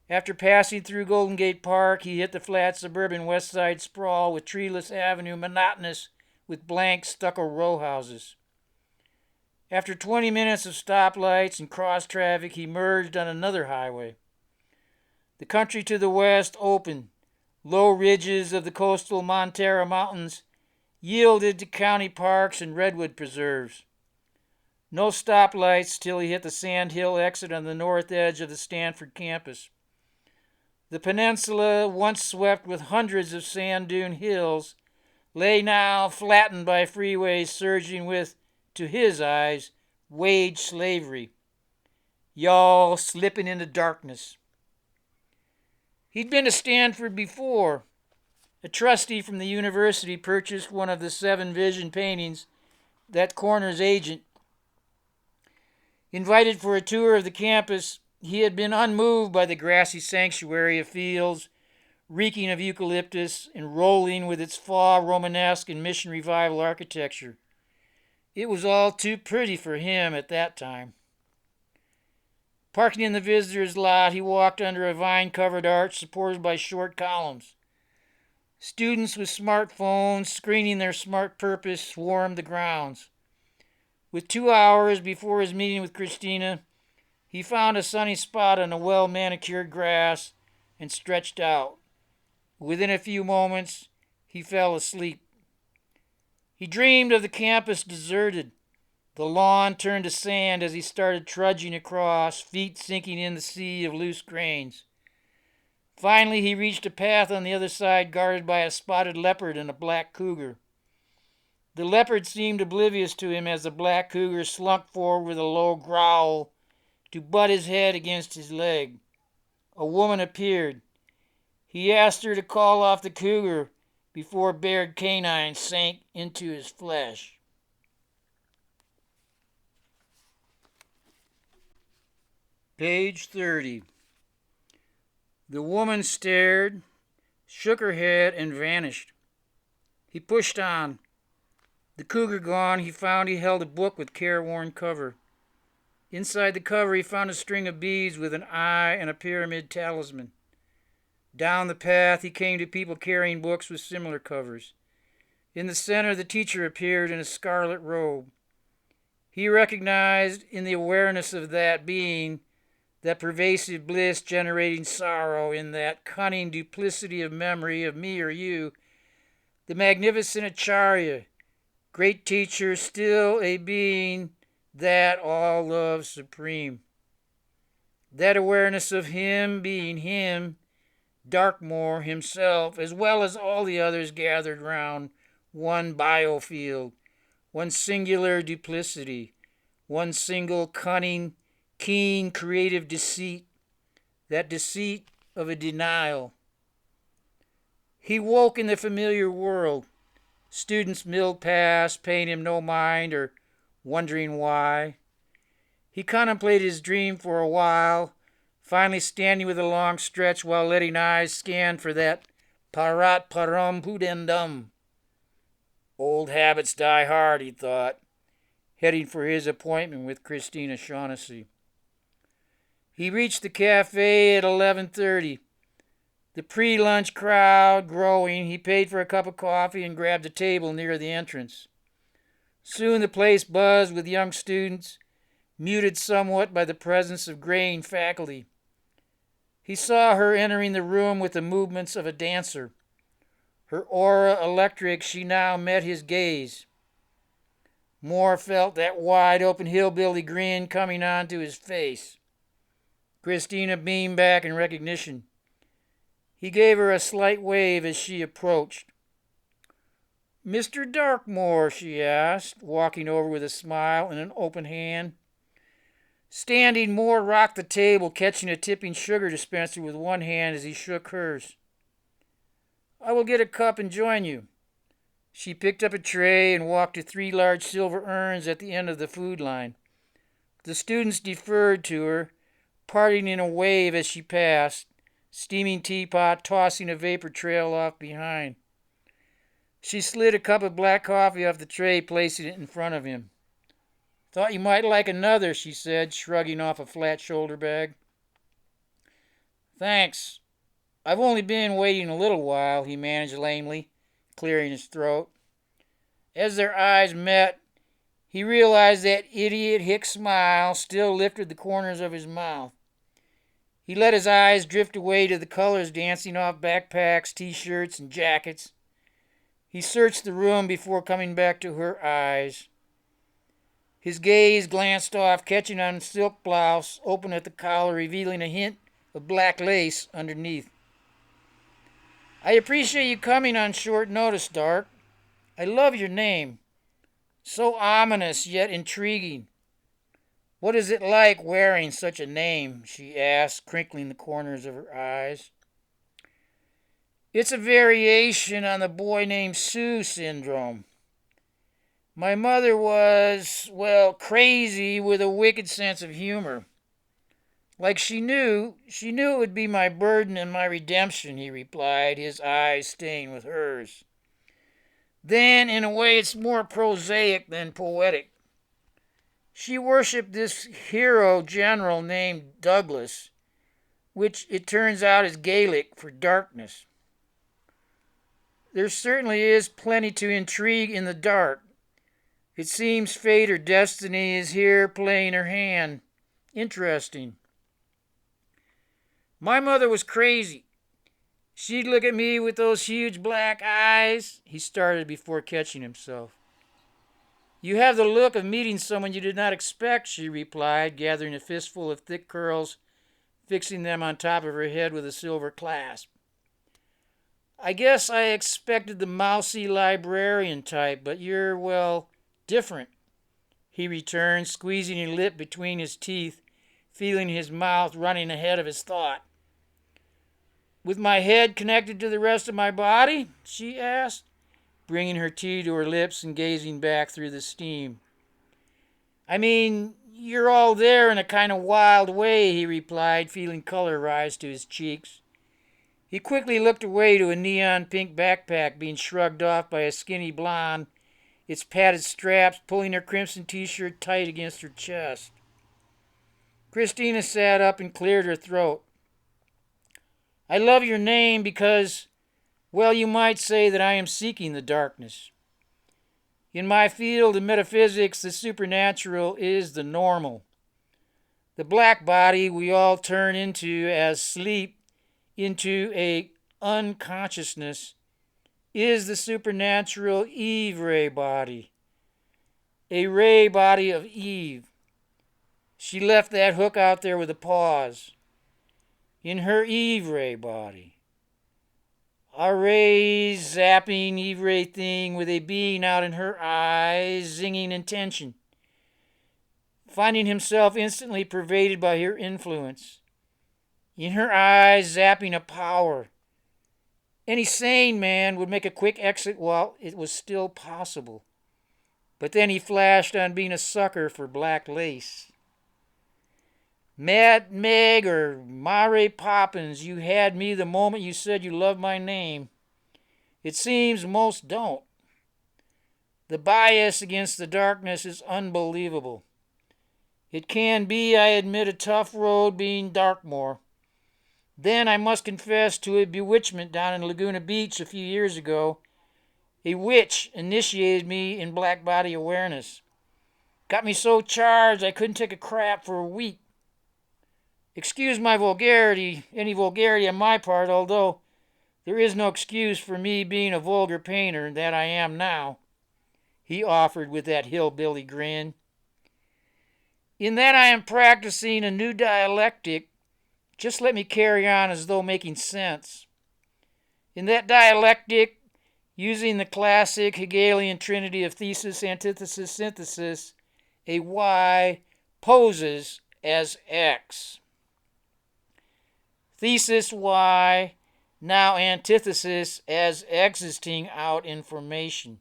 [SPEAKER 1] After passing through Golden Gate Park, he hit the flat suburban West Side sprawl with treeless avenue monotonous with blank stucco row houses. After 20 minutes of stoplights and cross traffic, he merged on another highway. The country to the west opened. Low ridges of the coastal Montara Mountains yielded to county parks and redwood preserves. No stoplights till he hit the Sand Hill exit on the north edge of the Stanford campus. The peninsula, once swept with hundreds of sand dune hills, lay now flattened by freeways surging with, to his eyes, wage slavery. Y'all slipping into darkness. He'd been to Stanford before. A trustee from the university purchased one of the 7 Vision paintings that Corner's agent invited for a tour of the campus. He had been unmoved by the grassy sanctuary of fields, reeking of eucalyptus and rolling with its fall Romanesque and Mission Revival architecture. It was all too pretty for him at that time. Parking in the visitor's lot, he walked under a vine-covered arch supported by short columns. Students with smartphones screening their smart purpose swarmed the grounds. With 2 hours before his meeting with Christina, he found a sunny spot on the well-manicured grass and stretched out. Within a few moments, he fell asleep. He dreamed of the campus deserted, the lawn turned to sand as he started trudging across, feet sinking in the sea of loose grains. Finally, he reached a path on the other side guarded by a spotted leopard and a black cougar. The leopard seemed oblivious to him as the black cougar slunk forward with a low growl to butt his head against his leg. A woman appeared. He asked her to call off the cougar before bared canines sank into his flesh. Page 30. The woman stared, shook her head, and vanished. He pushed on. The cougar gone, he found he held a book with careworn cover. Inside the cover, he found a string of beads with an eye and a pyramid talisman. Down the path, he came to people carrying books with similar covers. In the center, the teacher appeared in a scarlet robe. He recognized in the awareness of that being, that pervasive bliss generating sorrow, in that cunning duplicity of memory of me or you, the magnificent Acharya, great teacher, still a being that all love supreme. That awareness of him being him, Darkmoor himself, as well as all the others gathered round one biofield, one singular duplicity, one single cunning, keen, creative deceit, that deceit of a denial. He woke in the familiar world. Students milled past, paying him no mind or wondering why. He contemplated his dream for a while, finally standing with a long stretch while letting eyes scan for that parat param pudendum. Old habits die hard, he thought, heading for his appointment with Christina Shaughnessy. He reached the cafe at 11:30. The pre-lunch crowd growing, he paid for a cup of coffee and grabbed a table near the entrance. Soon the place buzzed with young students, muted somewhat by the presence of graying faculty. He saw her entering the room with the movements of a dancer. Her aura electric, she now met his gaze. Moore felt that wide-open hillbilly grin coming onto his face. Christina beamed back in recognition. He gave her a slight wave as she approached. "Mr. Darkmoor?" she asked, walking over with a smile and an open hand. Standing, Moore rocked the table, catching a tipping sugar dispenser with one hand as he shook hers. "I will get a cup and join you." She picked up a tray and walked to 3 large silver urns at the end of the food line. The students deferred to her, parting in a wave as she passed, steaming teapot tossing a vapor trail off behind. She slid a cup of black coffee off the tray, placing it in front of him. Thought you might like another, she said, shrugging off a flat shoulder bag. Thanks. I've only been waiting a little while, he managed lamely, clearing his throat. As their eyes met, he realized that idiot hick smile still lifted the corners of his mouth. He let his eyes drift away to the colors dancing off backpacks, t-shirts, and jackets. He searched the room before coming back to her eyes. His gaze glanced off, catching on a silk blouse, open at the collar, revealing a hint of black lace underneath. I appreciate you coming on short notice, Dark. I love your name. So ominous, yet intriguing. What is it like wearing such a name? She asked, crinkling the corners of her eyes. It's a variation on the boy named Sue syndrome. My mother was, well, crazy with a wicked sense of humor. Like she knew it would be my burden and my redemption, he replied, his eyes staying with hers. Then, in a way, it's more prosaic than poetic. She worshipped this hero general named Douglas, which it turns out is Gaelic for darkness. There certainly is plenty to intrigue in the dark. It seems fate or destiny is here playing her hand. Interesting. My mother was crazy. She'd look at me with those huge black eyes, he started before catching himself. You have the look of meeting someone you did not expect, she replied, gathering a fistful of thick curls, fixing them on top of her head with a silver clasp. I guess I expected the mousy librarian type, but you're, well, different, he returned, squeezing a lip between his teeth, feeling his mouth running ahead of his thought. With my head connected to the rest of my body? She asked, bringing her tea to her lips and gazing back through the steam. I mean, you're all there in a kind of wild way, he replied, feeling color rise to his cheeks. He quickly looked away to a neon pink backpack being shrugged off by a skinny blonde, its padded straps pulling her crimson t-shirt tight against her chest. Christina sat up and cleared her throat. I love your name because, well, you might say that I am seeking the darkness. In my field of metaphysics, the supernatural is the normal. The black body we all turn into as sleep, into a unconsciousness, is the supernatural Eve ray body. A ray body of Eve. She left that hook out there with a pause. In her Eve ray body. A ray zapping Eve ray thing with a being out in her eyes, zinging intention. Finding himself instantly pervaded by her influence. In her eyes, zapping a power. Any sane man would make a quick exit while it was still possible. But then he flashed on being a sucker for black lace. Mad Meg or Mary Poppins, you had me the moment you said you loved my name. It seems most don't. The bias against the darkness is unbelievable. It can be, I admit, a tough road being Darkmoor. Then I must confess to a bewitchment down in Laguna Beach a few years ago. A witch initiated me in black body awareness. Got me so charged I couldn't take a crap for a week. Excuse my vulgarity, any vulgarity on my part, although there is no excuse for me being a vulgar painter that I am now, he offered with that hillbilly grin. In that I am practicing a new dialectic, just let me carry on as though making sense. In that dialectic, using the classic Hegelian trinity of thesis, antithesis, synthesis, a Y poses as X. Thesis Y, now antithesis as existing out information.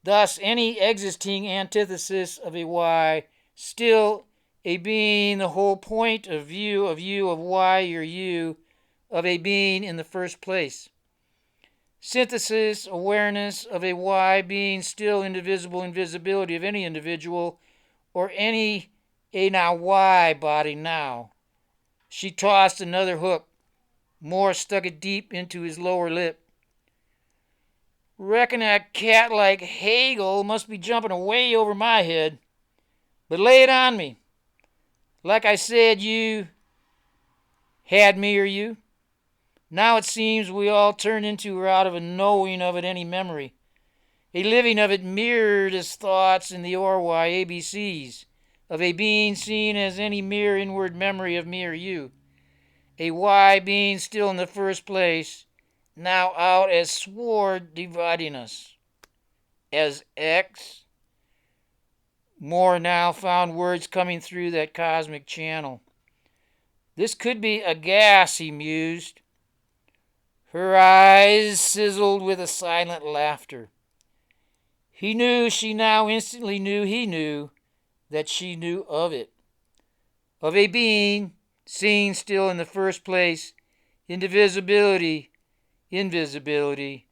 [SPEAKER 1] Thus, any existing antithesis of a Y still a being, the whole point of view of you, of Y, your you, of a being in the first place. Synthesis, awareness of a Y being still indivisible invisibility of any individual or any a now why body now. She tossed another hook. Moore stuck it deep into his lower lip. Reckon that cat like Hagel must be jumping away over my head. But lay it on me. Like I said, you had me or you. Now it seems we all turn into or out of a knowing of it any memory. A living of it mirrored as thoughts in the or why ABCs of a being seen as any mere inward memory of me or you. A why being still in the first place, now out as sword dividing us. As X, Moore now found words coming through that cosmic channel. This could be a gas, he mused. Her eyes sizzled with a silent laughter. He knew she now instantly knew he knew that she knew of it. Of a being seen still in the first place, indivisibility, invisibility,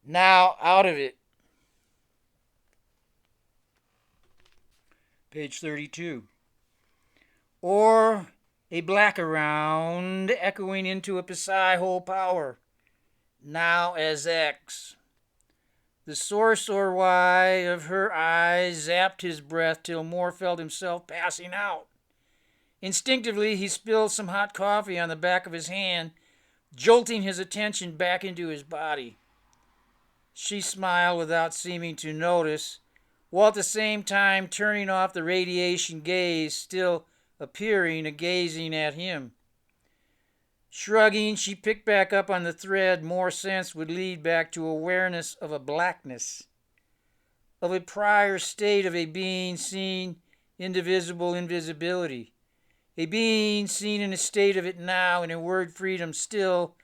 [SPEAKER 1] now out of it. Page 32. Or a black around echoing into a psi whole power, now as X. The source or why of her eyes zapped his breath till Moore felt himself passing out. Instinctively, he spilled some hot coffee on the back of his hand, jolting his attention back into his body. She smiled without seeming to notice, while at the same time turning off the radiation gaze, still appearing a gazing at him. Shrugging, she picked back up on the thread Moore sensed would lead back to awareness of a blackness, of a prior state of a being seen indivisible invisibility, a being seen in a state of it now, in a word freedom still,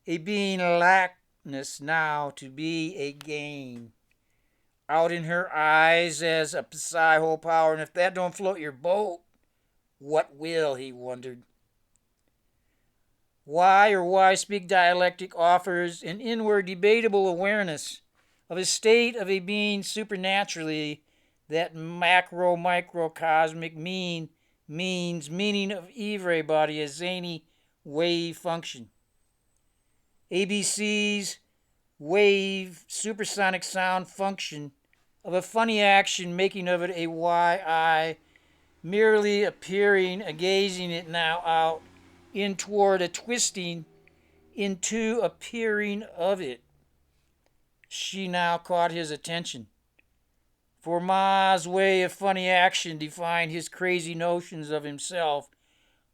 [SPEAKER 1] a being lackness now to be a gain. Out in her eyes as a psi whole power, and if that don't float your boat, what will, he wondered. Why or why speak dialectic offers an inward debatable awareness of a state of a being supernaturally that macro microcosmic meaning of everybody a zany wave function. ABC's wave supersonic sound function of a funny action making of it a YI merely appearing a gazing it now out in toward a twisting into appearing of it. She now caught his attention. For Ma's way of funny action defined his crazy notions of himself,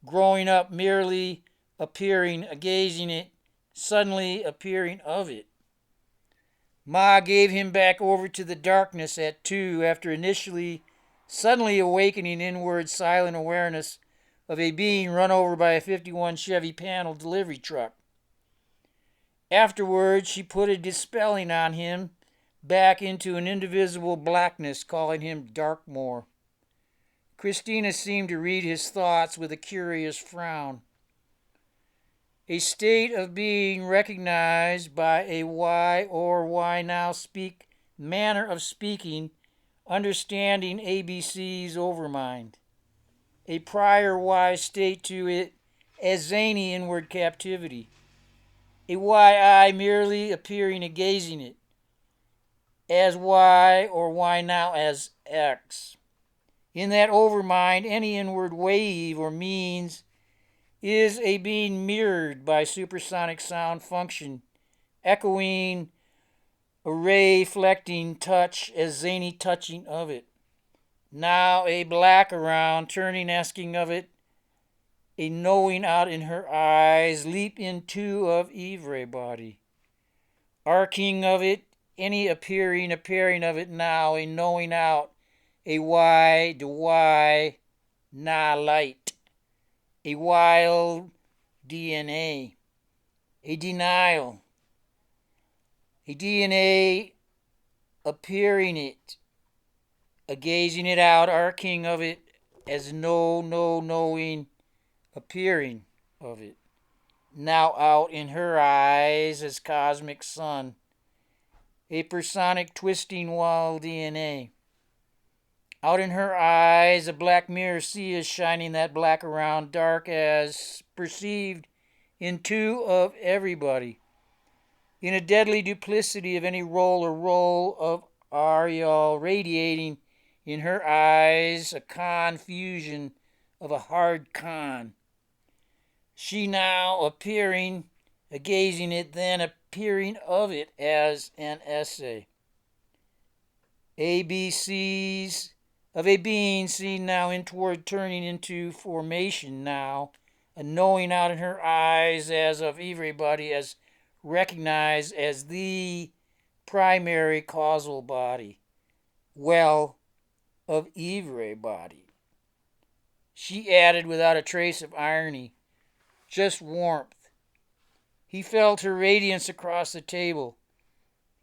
[SPEAKER 1] growing up merely appearing, a gazing it, suddenly appearing of it. Ma gave him back over to the darkness at 2 after initially suddenly awakening inward silent awareness of a being run over by a 51 Chevy panel delivery truck. Afterwards, she put a dispelling on him back into an indivisible blackness, calling him Darkmore. Christina seemed to read his thoughts with a curious frown. A state of being recognized by a why or why now speak manner of speaking, understanding ABC's overmind. A prior why state to it as zany inward captivity. A why I merely appearing a gazing it as why or why now as X. In that overmind, any inward wave or means is a being mirrored by supersonic sound function, echoing, array, reflecting touch as zany touching of it. Now a black around, turning, asking of it, a knowing out in her eyes, leap into of everybody. Arcing of it, any appearing of it now, a knowing out, a why, the why, na light, a wild DNA, a denial, a DNA appearing it, a gazing it out, arcing of it as no knowing appearing of it, now out in her eyes as cosmic sun, a personic twisting wild DNA. Out in her eyes, a black mirror sea is shining that black around, dark as perceived in two of everybody. In a deadly duplicity of any role of Ariel radiating in her eyes, a confusion of a hard con. She now appearing, a gazing it, then appearing of it as an essay. ABCs of a being seen now in toward turning into formation now, a knowing out in her eyes as of everybody, as recognized as the primary causal body, well, of everybody. She added without a trace of irony, just warmth. He felt her radiance across the table.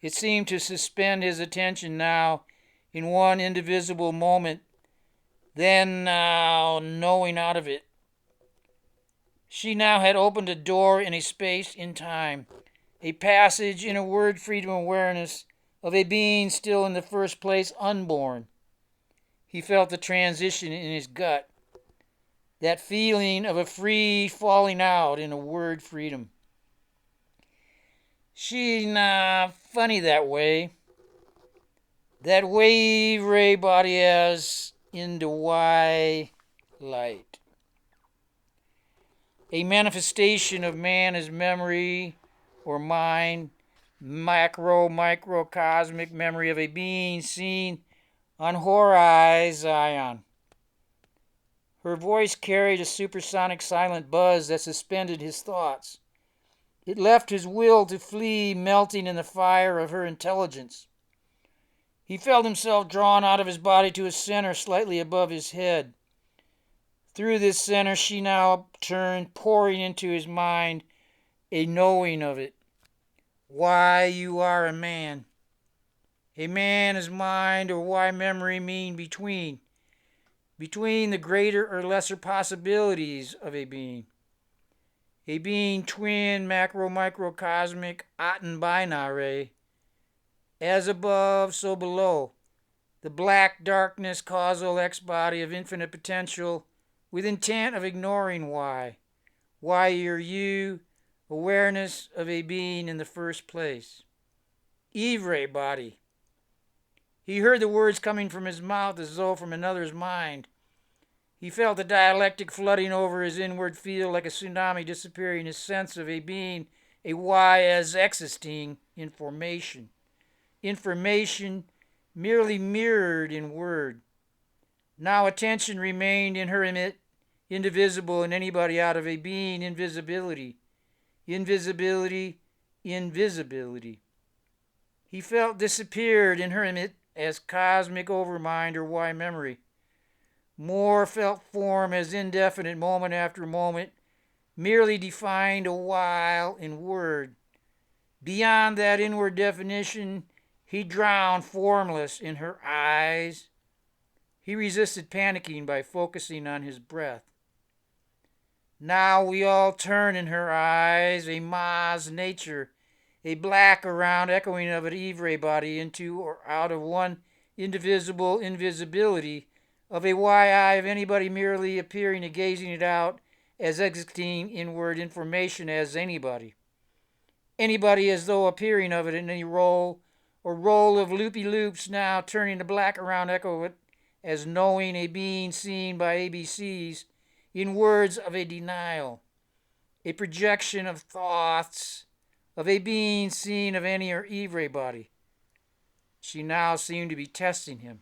[SPEAKER 1] It seemed to suspend his attention now in one indivisible moment, then now knowing out of it. She now had opened a door in a space in time, a passage in a word freedom awareness of a being still in the first place unborn. He felt the transition in his gut, that feeling of a free falling out in a word freedom. She funny that way ray body as in the Y light. A manifestation of man as memory or mind, microcosmic memory of a being seen on horizon. Her voice carried a supersonic silent buzz that suspended his thoughts. It left his will to flee, melting in the fire of her intelligence. He felt himself drawn out of his body to a center slightly above his head. Through this center she now turned, pouring into his mind a knowing of it. Why you are a man. A man is mind, or why memory mean between the greater or lesser possibilities of a being. A being twin, microcosmic, aten binary, as above, so below. The black darkness, causal X-body of infinite potential, with intent of ignoring why. Why you're you, awareness of a being in the first place. Ivre body. He heard the words coming from his mouth as though from another's mind. He felt the dialectic flooding over his inward field like a tsunami, disappearing his sense of a being, a why as existing in formation. Information merely mirrored in word. Now attention remained in her indivisible in anybody out of a being invisibility. Invisibility. He felt disappeared in her as cosmic overmind or why memory. More felt form as indefinite moment after moment, merely defined a while in word. Beyond that inward definition, he drowned formless in her eyes. He resisted panicking by focusing on his breath. Now we all turn in her eyes, a Ma's nature, a black around echoing of an Ivre body into or out of one indivisible invisibility of a Y-eye of anybody merely appearing and gazing it out as exiting inward information as anybody. Anybody as though appearing of it in any roll or roll of loopy-loops now turning the black around echo of it as knowing a being seen by ABCs in words of a denial, a projection of thoughts of a being seen of any or Ivre body. She now seemed to be testing him.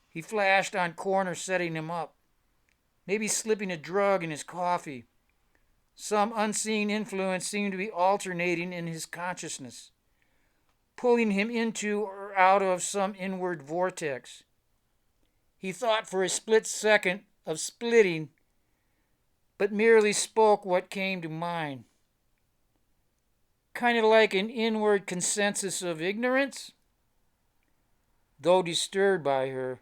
[SPEAKER 1] He flashed on corner, setting him up, maybe slipping a drug in his coffee. Some unseen influence seemed to be alternating in his consciousness, pulling him into or out of some inward vortex. He thought for a split second of splitting, but merely spoke what came to mind. Kind of like an inward consensus of ignorance. Though disturbed by her,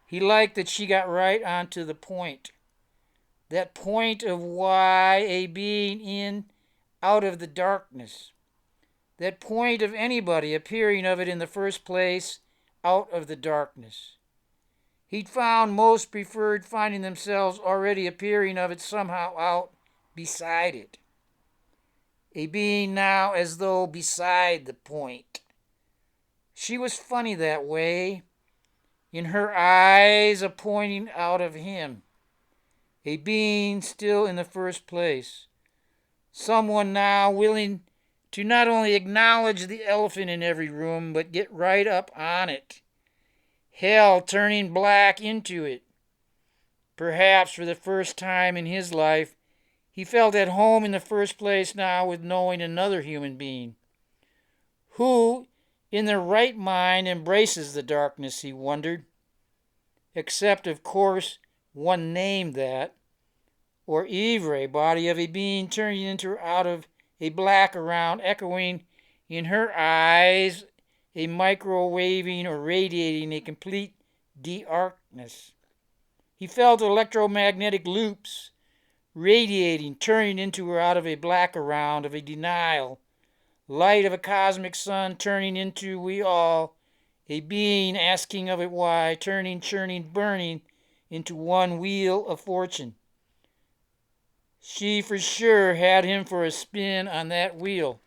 [SPEAKER 1] he liked that she got right onto the point. That point of why a being in, out of the darkness. That point of anybody appearing of it in the first place, out of the darkness. he'd found most preferred finding themselves already appearing of it somehow out beside it. A being now as though beside the point. She was funny that way, in her eyes a pointing out of him. A being still in the first place. Someone now willing to not only acknowledge the elephant in every room, but get right up on it. Hell turning black into it. Perhaps for the first time in his life, he felt at home in the first place now with knowing another human being. Who, in their right mind, embraces the darkness, he wondered. Except, of course, one named that. Or Ivre, body of a being turning into out of a black around, echoing in her eyes a microwaving or radiating a complete darkness. He felt electromagnetic loops radiating, turning into or out of a black around of a denial, light of a cosmic sun turning into we all, a being asking of it why, turning, churning, burning into one wheel of fortune. She for sure had him for a spin on that wheel.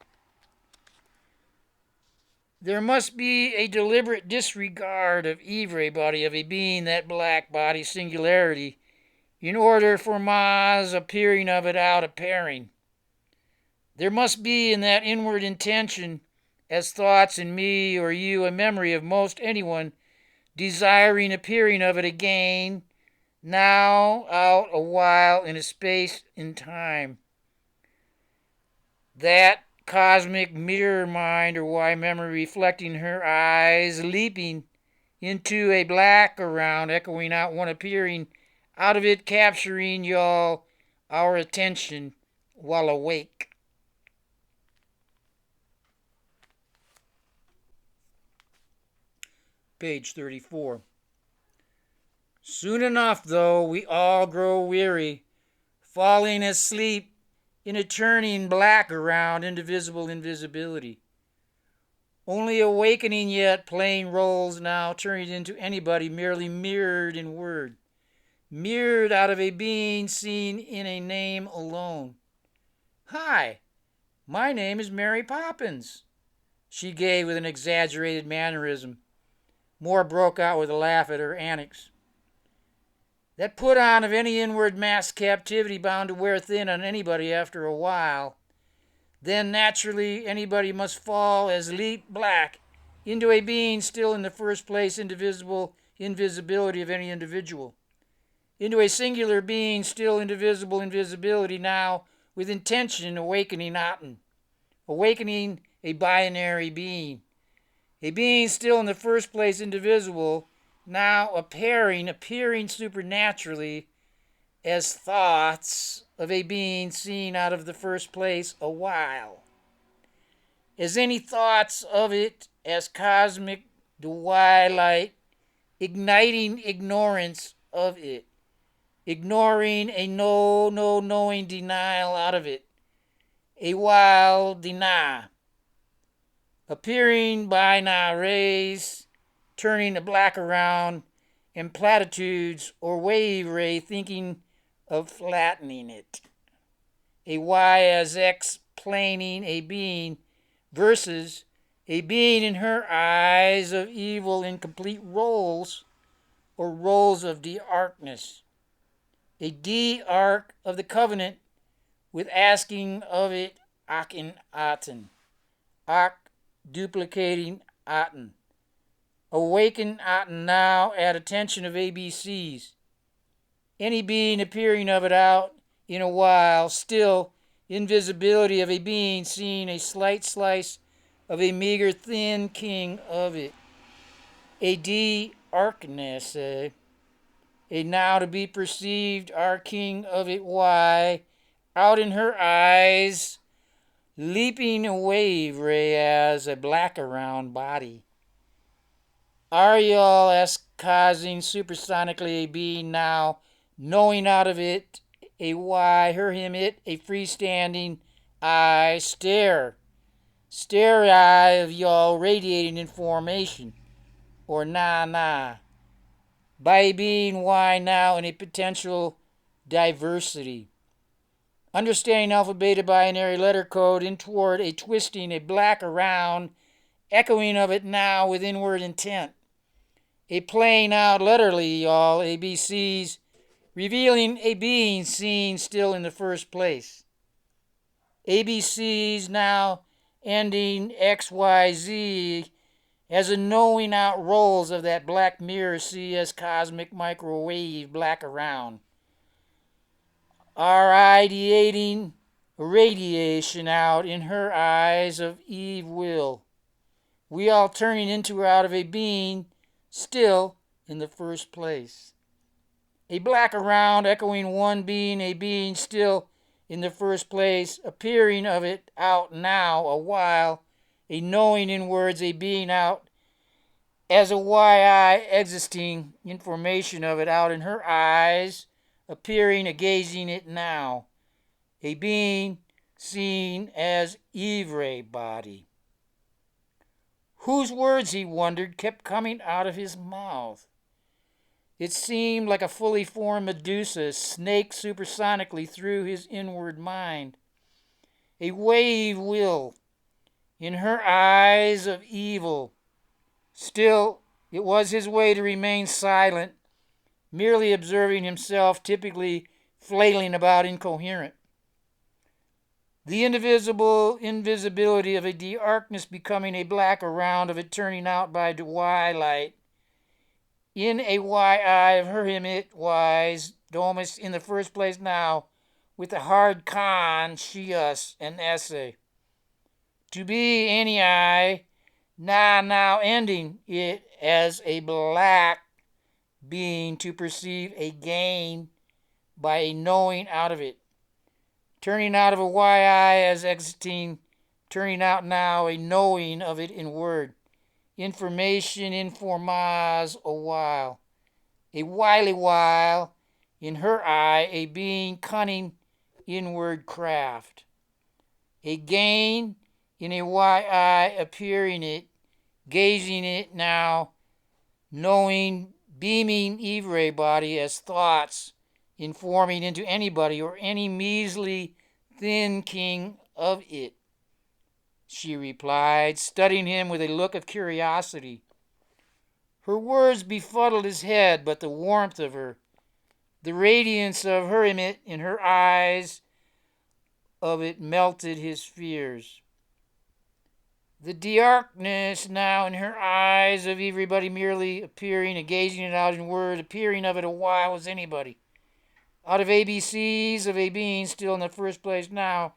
[SPEAKER 1] There must be a deliberate disregard of Ivre body of a being that black body singularity in order for Ma's appearing of it out appearing. There must be in that inward intention as thoughts in me or you a memory of most anyone desiring appearing of it again, now out a while in a space in time. That cosmic mirror mind or why memory reflecting her eyes, leaping into a black around, echoing out one appearing out of it, capturing y'all our attention while awake. Page 34. Soon enough, though, we all grow weary, falling asleep in a turning black around indivisible invisibility. Only awakening yet, playing roles now, turning into anybody merely mirrored in word, mirrored out of a being seen in a name alone. Hi, my name is Mary Poppins, she gave with an exaggerated mannerism. Moore broke out with a laugh at her antics. That put on of any inward masked captivity bound to wear thin on anybody after a while. Then naturally anybody must fall as leap black into a being still in the first place indivisible invisibility of any individual. Into a singular being still indivisible invisibility now with intention awakening Aten. Awakening a binary being. A being still in the first place indivisible, now appearing supernaturally as thoughts of a being seen out of the first place a while. As any thoughts of it as cosmic twilight, igniting ignorance of it, ignoring a knowing denial out of it, a while deny. Appearing by na rays, turning the black around, and platitudes or wave ray thinking of flattening it. A y as x planing a being versus a being in her eyes of evil in complete roles or roles of de-arcness. A de-arc of the covenant with asking of it akin aten. Ak duplicating Aten. Awaken Aten now at attention of ABCs. Any being appearing of it out in a while, still invisibility of a being seeing a slight slice of a meager thin king of it. A de-arcness, a now to be perceived our king of it why, out in her eyes, leaping a wave ray as a black around body. Ariel as causing supersonically a being now, knowing out of it a why, her, him, it, a freestanding eye, stare eye of y'all radiating in formation, or na. by being Y now in a potential diversity. Understanding alpha beta binary letter code in toward a twisting, a black around, echoing of it now with inward intent. A playing out literally, y'all, ABCs, revealing a being seen still in the first place. ABCs now ending XYZ as a knowing out rolls of that black mirror CS cosmic microwave black around. Our ideating radiation out in her eyes of Eve will. We all turning into or out of a being still in the first place. A black around echoing one being, a being still in the first place, appearing of it out now a while, a knowing in words, a being out as a YI existing information of it out in her eyes, appearing, a gazing it now, a being seen as Ivre body. Whose words, he wondered, kept coming out of his mouth? It seemed like a fully formed Medusa snaked supersonically through his inward mind. A wave will in her eyes of evil. Still, it was his way to remain silent, merely observing himself, typically flailing about incoherent. The indivisible invisibility of a darkness becoming a black around of it turning out by twilight. In a Y-eye of her him it wise, domus in the first place now, with the hard con, she us, an essay. To be any eye, now ending it as a black being to perceive a gain by a knowing out of it. Turning out of a Y-eye as exiting, turning out now a knowing of it in word. Information informaz a while. A wily while, in her eye, a being cunning inward craft. A gain in a Y-eye appearing it, gazing it now, knowing, beaming Ivre body as thoughts, informing into anybody or any measly thin king of it. She replied, studying him with a look of curiosity. Her words befuddled his head, but the warmth of her, the radiance of her in her eyes of it melted his fears. The darkness now in her eyes of everybody merely appearing and gazing it out in word, appearing of it a while as anybody. Out of ABCs of a being still in the first place now,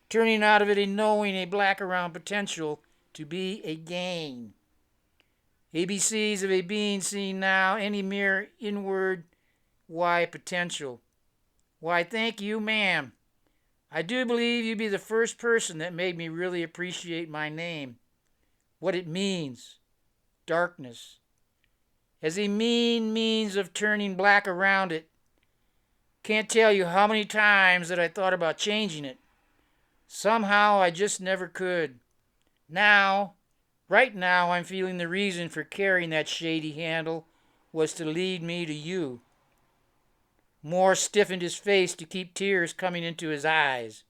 [SPEAKER 1] turning out of it a knowing, a black around potential to be a gain. ABCs of a being seen now, any mere inward, why potential. Why, thank you, ma'am. I do believe you be the first person that made me really appreciate my name, what it means, darkness, as a means of turning black around it. Can't tell you how many times that I thought about changing it. Somehow I just never could. Now, right now, I'm feeling the reason for carrying that shady handle was to lead me to you. Moore stiffened his face to keep tears coming into his eyes.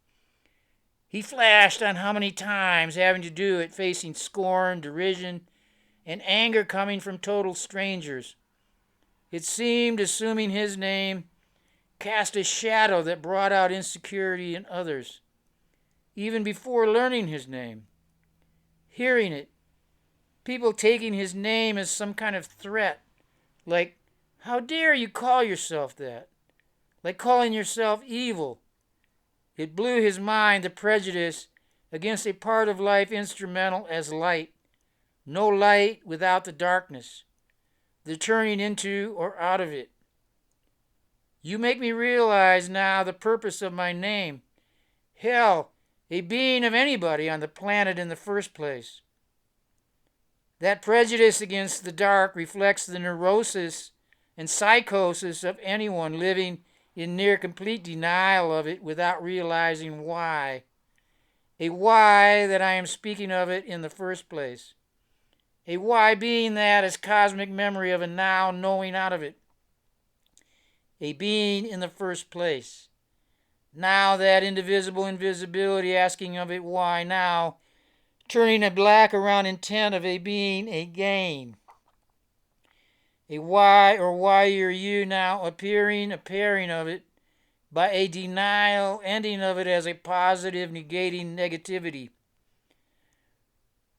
[SPEAKER 1] He flashed on how many times having to do it, facing scorn, derision, and anger coming from total strangers. It seemed, assuming his name, cast a shadow that brought out insecurity in others. Even before learning his name, hearing it, people taking his name as some kind of threat, like, how dare you call yourself that? Like calling yourself evil. It blew his mind, the prejudice against a part of life instrumental as light. No light without the darkness, the turning into or out of it. You make me realize now the purpose of my name. Hell, a being of anybody on the planet in the first place. That prejudice against the dark reflects the neurosis and psychosis of anyone living in near complete denial of it without realizing why. A why that I am speaking of it in the first place. A why being that is cosmic memory of a now knowing out of it, a being in the first place. Now that indivisible invisibility asking of it why now, turning a black around intent of a being a gain. A why or why are you now appearing a pairing of it by a denial ending of it as a positive negating negativity.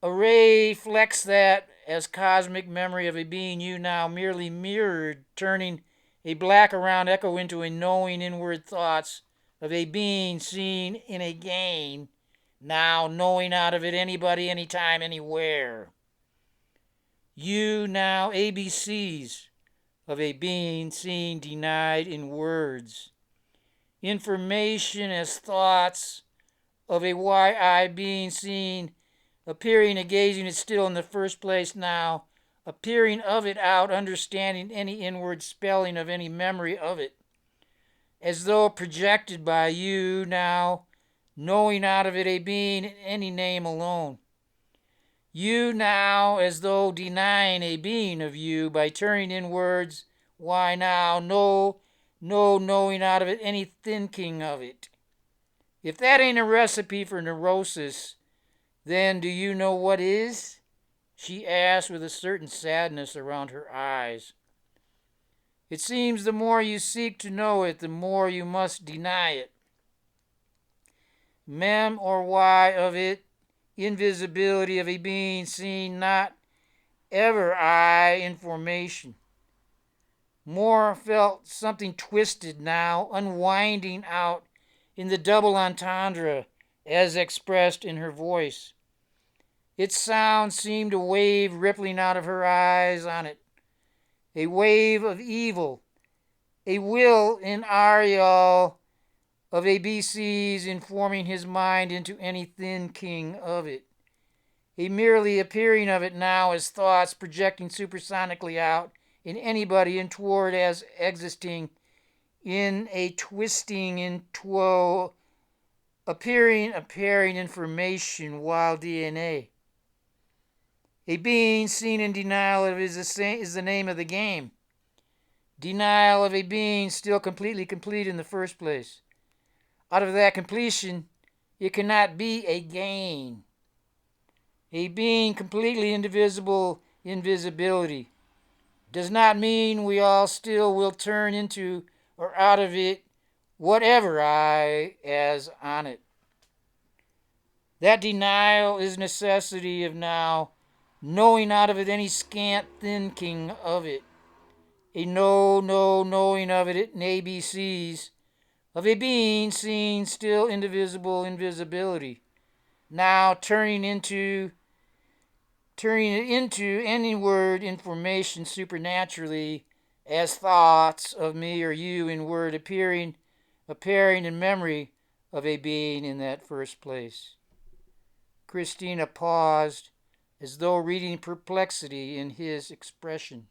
[SPEAKER 1] A ray flecks that as cosmic memory of a being you now merely mirrored, turning a black around echo into a knowing inward thoughts of a being seen in a gain, now knowing out of it anybody, anytime, anywhere. You now ABCs of a being seen denied in words. Information as thoughts of a why I being seen appearing and gazing it still in the first place now, appearing of it out, understanding any inward spelling of any memory of it, as though projected by you now, knowing out of it a being in any name alone. You now as though denying a being of you by turning in words, why now, no knowing out of it any thinking of it. If that ain't a recipe for neurosis, then do you know what is? She asked with a certain sadness around her eyes. It seems the more you seek to know it, the more you must deny it. Mem or why of it, invisibility of a being seen not ever I information. More felt something twisted now, unwinding out in the double entendre as expressed in her voice. Its sound seemed a wave rippling out of her eyes on it, a wave of evil, a will in Ariel of ABCs informing his mind into any thinking of it, a merely appearing of it now as thoughts projecting supersonically out in anybody and toward as existing in a twisting into appearing information while DNA. A being seen in denial of is the name of the game. Denial of a being still completely complete in the first place. Out of that completion, it cannot be a gain. A being completely indivisible invisibility does not mean we all still will turn into or out of it whatever I as on it. That denial is necessity of now, knowing out of it any scant thinking of it, a knowing of it in ABCs, of a being seen still indivisible invisibility, now turning it into any word information supernaturally as thoughts of me or you in word appearing in memory of a being in that first place. Christina paused as though reading perplexity in his expression.